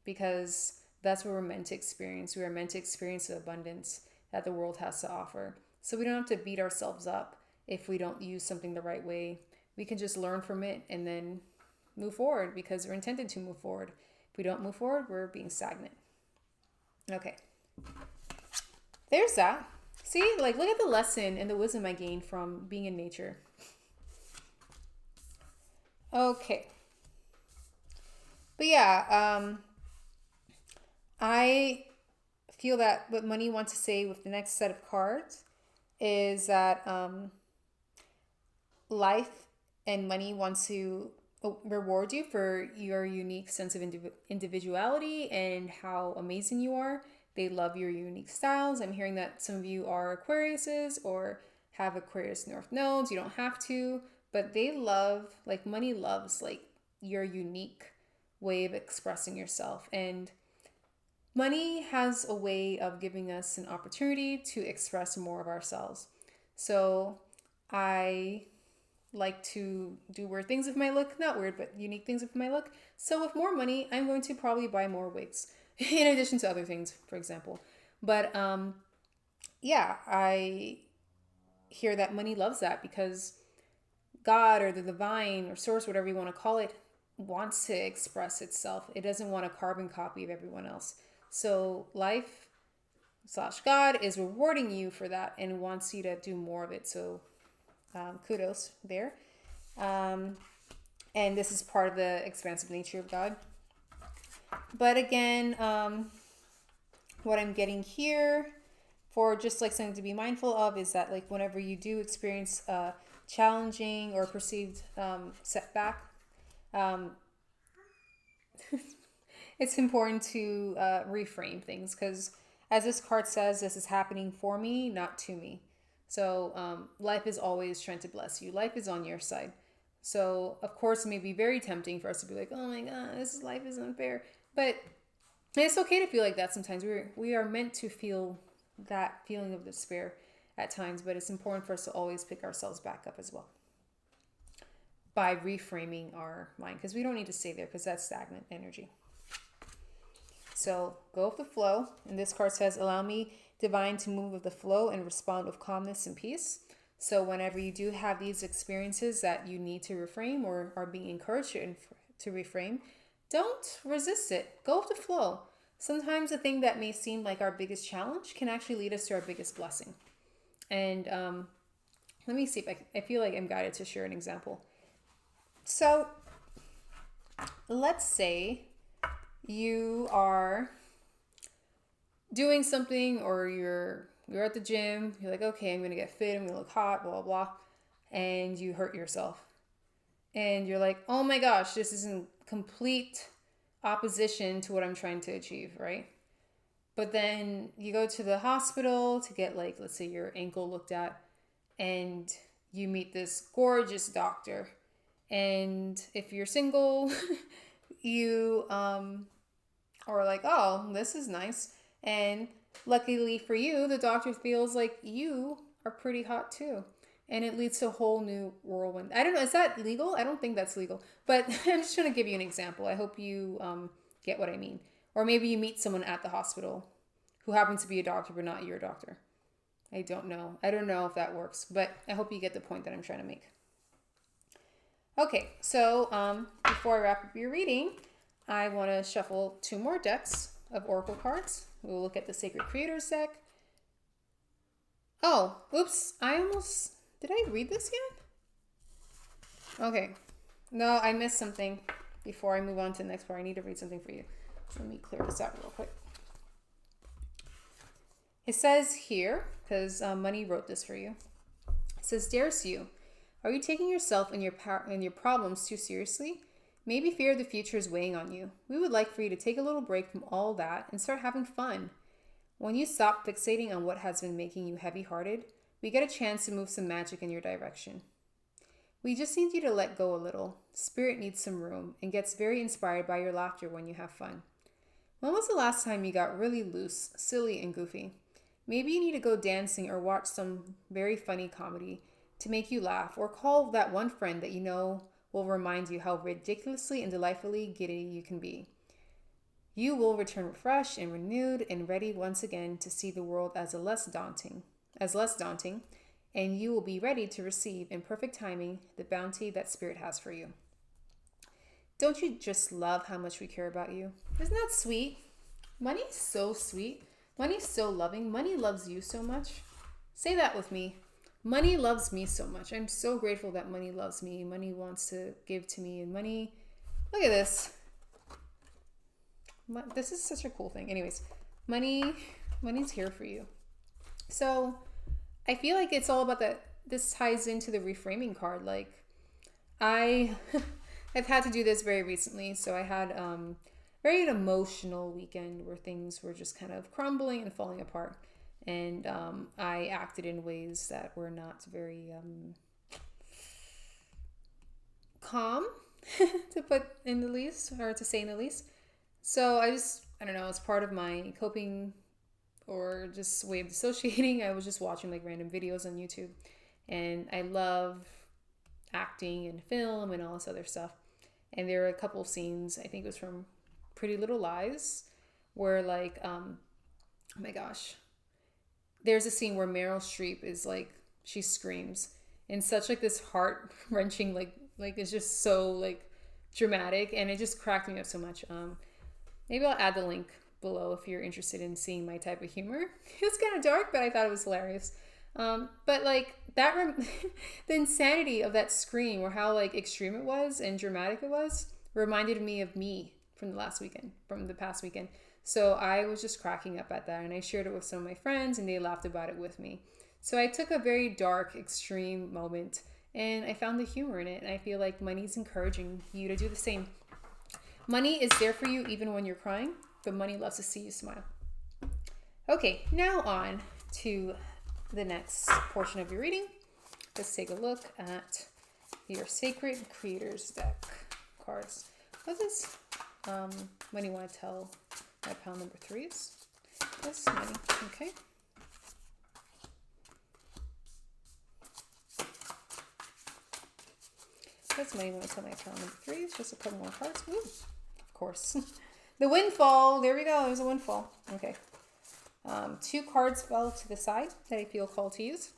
because that's what we're meant to experience. We are meant to experience the abundance that the world has to offer. So we don't have to beat ourselves up if we don't use something the right way. We can just learn from it and then move forward because we're intended to move forward. If we don't move forward, we're being stagnant. Okay. There's that. See, like, look at the lesson and the wisdom I gained from being in nature. Okay. But yeah, I feel that what money wants to say with the next set of cards is that life and money wants to reward you for your unique sense of individuality and how amazing you are. They love your unique styles. I'm hearing that some of you are Aquariuses or have Aquarius North nodes. You don't have to, but they love, like, money loves, like, your unique way of expressing yourself. And money has a way of giving us an opportunity to express more of ourselves. So I like to do weird things with my look. Not weird, but unique things with my look. So with more money, I'm going to probably buy more wigs in addition to other things, for example. But yeah, I hear that money loves that because God or the divine or source, whatever you want to call it, wants to express itself. It doesn't want a carbon copy of everyone else. So life / God is rewarding you for that and wants you to do more of it. So kudos there. And this is part of the expansive nature of God. But again, what I'm getting here for just like something to be mindful of is that, like, whenever you do experience a challenging or perceived setback, it's important to reframe things because, as this card says, this is happening for me, not to me. So life is always trying to bless you. Life is on your side. So of course it may be very tempting for us to be like, oh my God, life is unfair. But it's okay to feel like that sometimes. We are meant to feel that feeling of despair at times, but it's important for us to always pick ourselves back up as well by reframing our mind, because we don't need to stay there because that's stagnant energy. So go with the flow. And this card says, allow me, divine, to move with the flow and respond with calmness and peace. So whenever you do have these experiences that you need to reframe or are being encouraged to reframe, don't resist it. Go with the flow. Sometimes the thing that may seem like our biggest challenge can actually lead us to our biggest blessing. And let me see if I feel like I'm guided to share an example. So let's say you are doing something, or you're at the gym, you're like, okay, I'm gonna get fit, I'm gonna look hot, blah, blah, blah, and you hurt yourself. And you're like, oh my gosh, this is in complete opposition to what I'm trying to achieve, right? But then you go to the hospital to get, like, let's say your ankle looked at, and you meet this gorgeous doctor. And if you're single, you are like, oh, this is nice. And luckily for you, the doctor feels like you are pretty hot too. And it leads to a whole new whirlwind. I don't know, is that legal? I don't think that's legal. But I'm just trying to give you an example. I hope you get what I mean. Or maybe you meet someone at the hospital who happens to be a doctor but not your doctor. I don't know. I don't know if that works. But I hope you get the point that I'm trying to make. Okay, so before I wrap up your reading, I want to shuffle 2 more decks of oracle cards. We'll look at the Sacred Creators deck. Oh, oops, did I read this yet? Okay, no, I missed something before I move on to the next part. I need to read something for you. So let me clear this out real quick. It says here, because Money wrote this for you, it says, "Dares you. Are you taking yourself and your problems too seriously? Maybe fear of the future is weighing on you. We would like for you to take a little break from all that and start having fun. When you stop fixating on what has been making you heavy-hearted, we get a chance to move some magic in your direction. We just need you to let go a little. Spirit needs some room and gets very inspired by your laughter when you have fun. When was the last time you got really loose, silly, and goofy? Maybe you need to go dancing or watch some very funny comedy to make you laugh, or call that one friend that you know will remind you how ridiculously and delightfully giddy you can be. You will return refreshed and renewed and ready once again to see the world as less daunting, and you will be ready to receive in perfect timing the bounty that Spirit has for you. Don't you just love how much we care about you? Isn't that sweet? Money's so sweet. Money's so loving. Money loves you so much. Say that with me. Money loves me so much. I'm so grateful that money loves me. Money wants to give to me. And money, look at this. This is such a cool thing. Anyways, money's here for you. So I feel like it's all about that. This ties into the reframing card. Like I've had to do this very recently. So I had very an emotional weekend where things were just kind of crumbling and falling apart. And I acted in ways that were not very calm, to put in the least, or to say in the least. So I don't know, it's part of my coping or just way of dissociating. I was just watching like random videos on YouTube. And I love acting and film and all this other stuff. And there are a couple of scenes, I think it was from Pretty Little Lies, where like, oh my gosh, there's a scene where Meryl Streep is like, she screams in such like this heart wrenching, like it's just so like dramatic, and it just cracked me up so much. Maybe I'll add the link below if you're interested in seeing my type of humor. It's kind of dark, but I thought it was hilarious. But like that, the insanity of that scream, or how like extreme it was and dramatic it was, reminded me of me from the past weekend. So I was just cracking up at that, and I shared it with some of my friends, and they laughed about it with me. So I took a very dark, extreme moment, and I found the humor in it, and I feel like money's encouraging you to do the same. Money is there for you even when you're crying, but money loves to see you smile. Okay, now on to the next portion of your reading. Let's take a look at your Sacred Creators deck cards. What's this? When you want to tell my pile number 3s. This money, okay. That's money when I tell my pile number 3s. Just a couple more cards. Ooh, of course. The windfall. There we go. There's a windfall. Okay. 2 cards fell to the side that I feel called to use.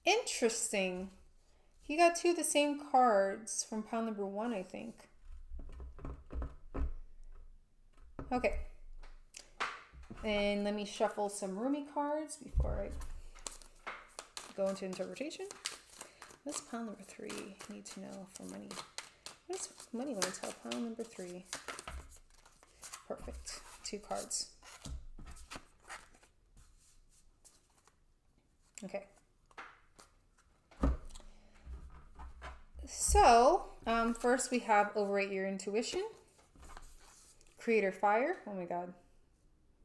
Interesting. He got 2 of the same cards from pile number 1, I think. Okay. And let me shuffle some roomy cards before I go into interpretation. What's pile number 3 need to know for money? What's money when I tell pile number 3? Perfect. 2 cards. Okay. So, first we have Overrate Your Intuition. Creator Fire. Oh my god.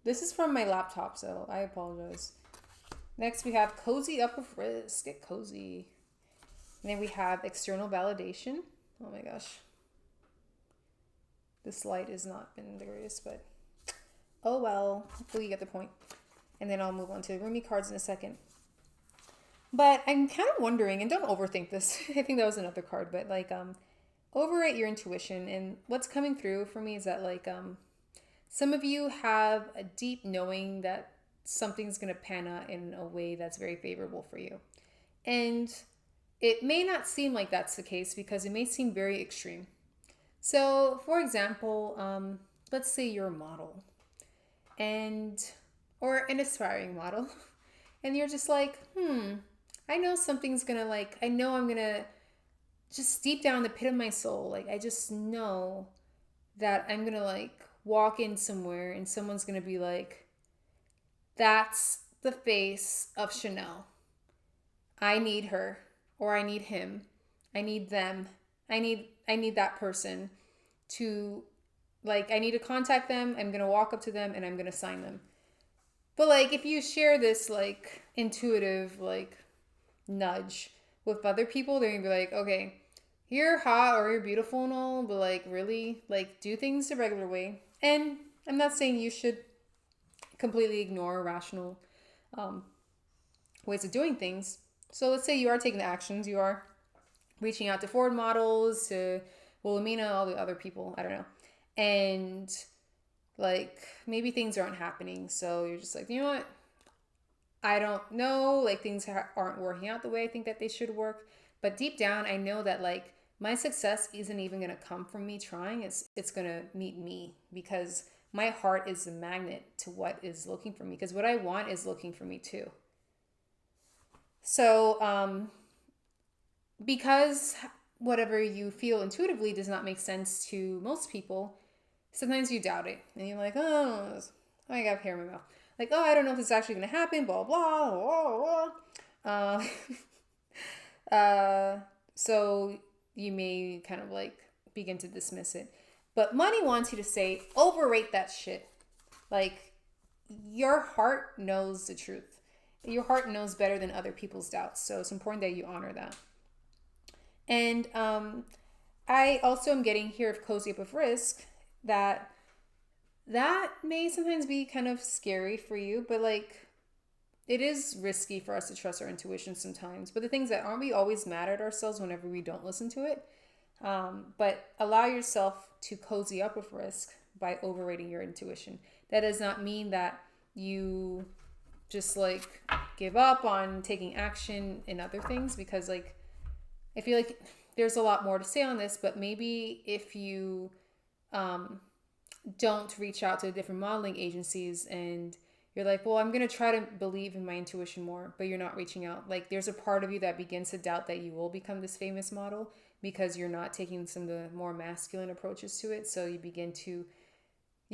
This is from my laptop, so I apologize. Next we have Cozy Up with Risk. Get cozy. And then we have External Validation. Oh my gosh. This light has not been the greatest, but oh well. Hopefully you get the point. And then I'll move on to roomy cards in a second. But I'm kind of wondering, and don't overthink this. I think that was another card, but like overrate your intuition. And what's coming through for me is that like some of you have a deep knowing that something's going to pan out in a way that's very favorable for you. And it may not seem like that's the case because it may seem very extreme. So, for example, let's say you're a model or an aspiring model, and you're just like, I know something's gonna like, I know I'm gonna just deep down in the pit of my soul, like I just know that I'm gonna like walk in somewhere and someone's gonna be like, that's the face of Chanel. I need her, or I need him. I need them. I need that person to, like, I need to contact them. I'm going to walk up to them and I'm going to sign them. But like, if you share this like intuitive, like nudge with other people, they're going to be like, okay, you're hot or you're beautiful and all, but like really like do things the regular way. And I'm not saying you should completely ignore rational ways of doing things. So let's say you are taking the actions, you are reaching out to Ford models, to Wilhelmina, all the other people, I don't know. And like maybe things aren't happening. So you're just like, you know what? I don't know, like things aren't working out the way I think that they should work. But deep down, I know that like my success isn't even going to come from me trying. It's going to meet me because my heart is a magnet to what is looking for me because what I want is looking for me too. So, because whatever you feel intuitively does not make sense to most people, sometimes you doubt it and you're like, oh, I got hair in my mouth. Like, oh, I don't know if this is actually going to happen, blah, blah, blah, blah. So you may kind of like begin to dismiss it. But money wants you to say, overrate that shit. Like, your heart knows the truth. Your heart knows better than other people's doubts. So it's important that you honor that. And I also am getting here of cozy up of risk that may sometimes be kind of scary for you, but like it is risky for us to trust our intuition sometimes. But the things that aren't we always mad at ourselves whenever we don't listen to it. But allow yourself to cozy up with risk by overrating your intuition. That does not mean that you just like give up on taking action in other things, because like I feel like there's a lot more to say on this, but maybe if you don't reach out to different modeling agencies and you're like, well, I'm going to try to believe in my intuition more, but you're not reaching out. Like there's a part of you that begins to doubt that you will become this famous model because you're not taking some of the more masculine approaches to it. So you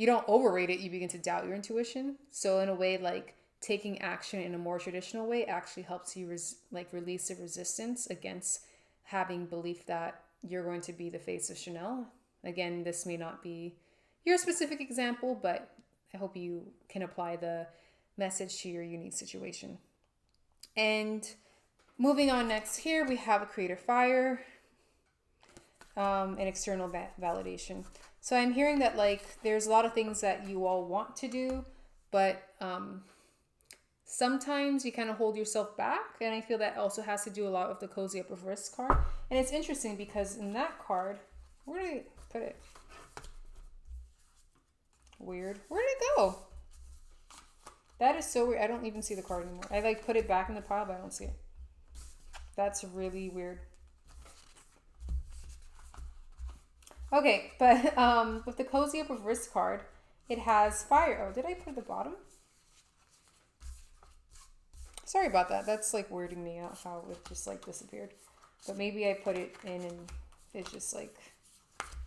don't overrate it, you begin to doubt your intuition. So in a way, like taking action in a more traditional way actually helps you release the resistance against having belief that you're going to be the face of Chanel. Again, this may not be your specific example, but I hope you can apply the message to your unique situation. And moving on next here, we have a creator fire, and external validation. So I'm hearing that like there's a lot of things that you all want to do, but sometimes you kind of hold yourself back. And I feel that also has to do a lot with the cozy up of risk card. And it's interesting because in that card, where did I put it? Weird. Where did it go? That is so weird. I don't even see the card anymore. I like put it back in the pile, but I don't see it. That's really weird. Okay, but with the cozy up of risk card, it has fire. Oh, did I put it at the bottom? Sorry about that. That's like weirding me out how it just like disappeared. But maybe I put it in and it's just like,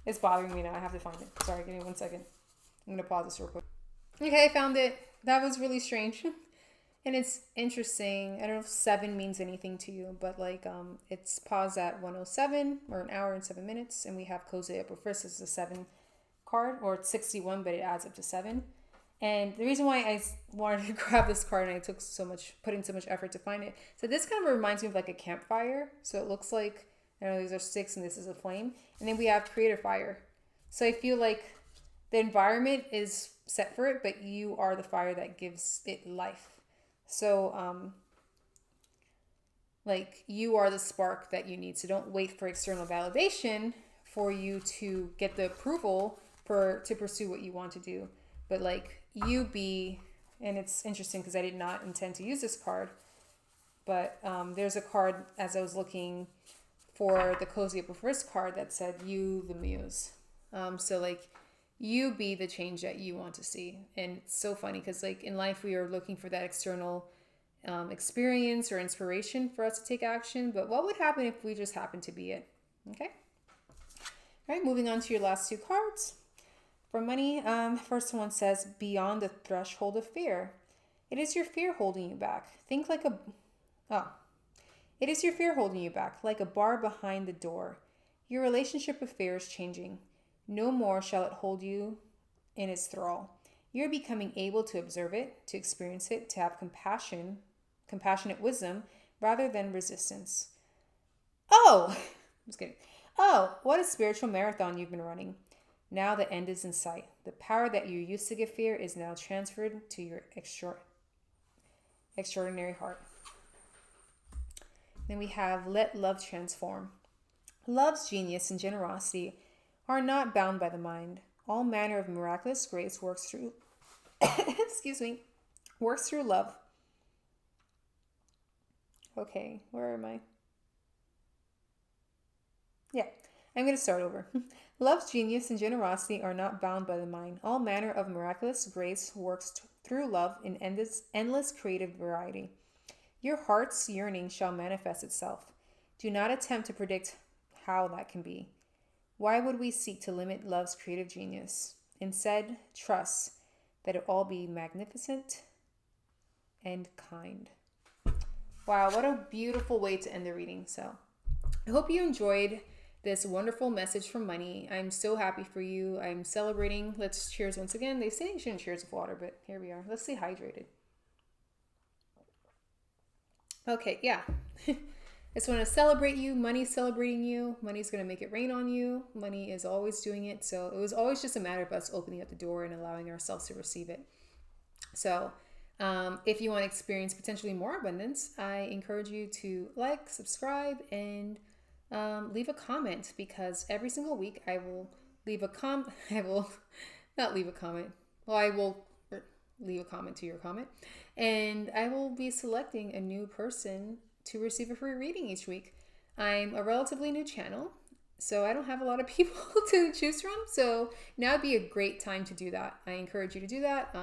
it's bothering me now. I have to find it. Sorry, give me 1 second. I'm going to pause this real quick. Okay, I found it. That was really strange. And it's interesting. I don't know if 7 means anything to you, but like it's paused at 1:07 or an hour and 7 minutes. And we have cozy up with risk as a 7 card, or it's 61, but it adds up to 7. And the reason why I wanted to grab this card and I put in so much effort to find it. So this kind of reminds me of like a campfire. So it looks like, I don't know, these are sticks and this is a flame. And then we have creator fire. So I feel like the environment is set for it, but you are the fire that gives it life. So, like you are the spark that you need. So don't wait for external validation for you to get the approval to pursue what you want to do. But like you be, and it's interesting because I did not intend to use this card, but there's a card as I was looking for the cozy up with risk card that said you the muse. So like you be the change that you want to see. And it's so funny because like in life we are looking for that external experience or inspiration for us to take action. But what would happen if we just happened to be it? Okay. All right, moving on to your last 2 cards. For money, first one says, beyond the threshold of fear. It is your fear holding you back. Think like it is your fear holding you back, like a bar behind the door. Your relationship with fear is changing. No more shall it hold you in its thrall. You're becoming able to observe it, to experience it, to have compassionate wisdom, rather than resistance. Oh, I'm just kidding. Oh, what a spiritual marathon you've been running. Now the end is in sight. The power that you used to give fear is now transferred to your extraordinary heart. Then we have let love transform. Love's genius and generosity are not bound by the mind. All manner of miraculous grace works through works through love. Okay, where am I? Yeah, I'm going to start over. Love's genius and generosity are not bound by the mind. All manner of miraculous grace works through love in endless creative variety. Your heart's yearning shall manifest itself. Do not attempt to predict how that can be. Why would we seek to limit love's creative genius? Instead, trust that it all be magnificent and kind. Wow, what a beautiful way to end the reading. So, I hope you enjoyed this wonderful message from money. I'm so happy for you. I'm celebrating. Let's cheers once again. They say you shouldn't cheers with water, but here we are. Let's stay hydrated. Okay, yeah. I just want to celebrate you. Money's celebrating you. Money's going to make it rain on you. Money is always doing it. So it was always just a matter of us opening up the door and allowing ourselves to receive it. So if you want to experience potentially more abundance, I encourage you to like, subscribe, and leave a comment, because every single week I will leave a I will not leave a comment. Well, I will leave a comment to your comment, and I will be selecting a new person to receive a free reading each week. I'm a relatively new channel, so I don't have a lot of people to choose from. So now would be a great time to do that. I encourage you to do that.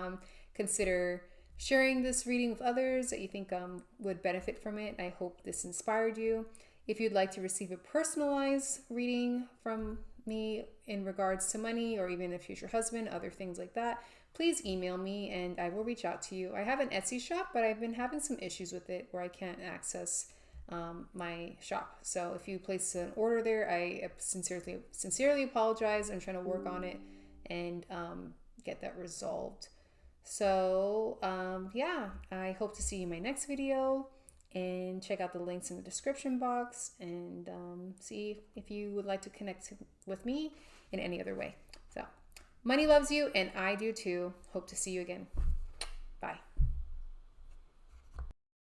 Consider sharing this reading with others that you think would benefit from it. I hope this inspired you. If you'd like to receive a personalized reading from me in regards to money, or even a future husband, other things like that, please email me and I will reach out to you. I have an Etsy shop, but I've been having some issues with it where I can't access my shop. So if you place an order there, I sincerely apologize. I'm trying to work on it and get that resolved. So yeah, I hope to see you in my next video, and check out the links in the description box, and see if you would like to connect with me in any other way. So money loves you, and I do too. Hope to see you again. Bye.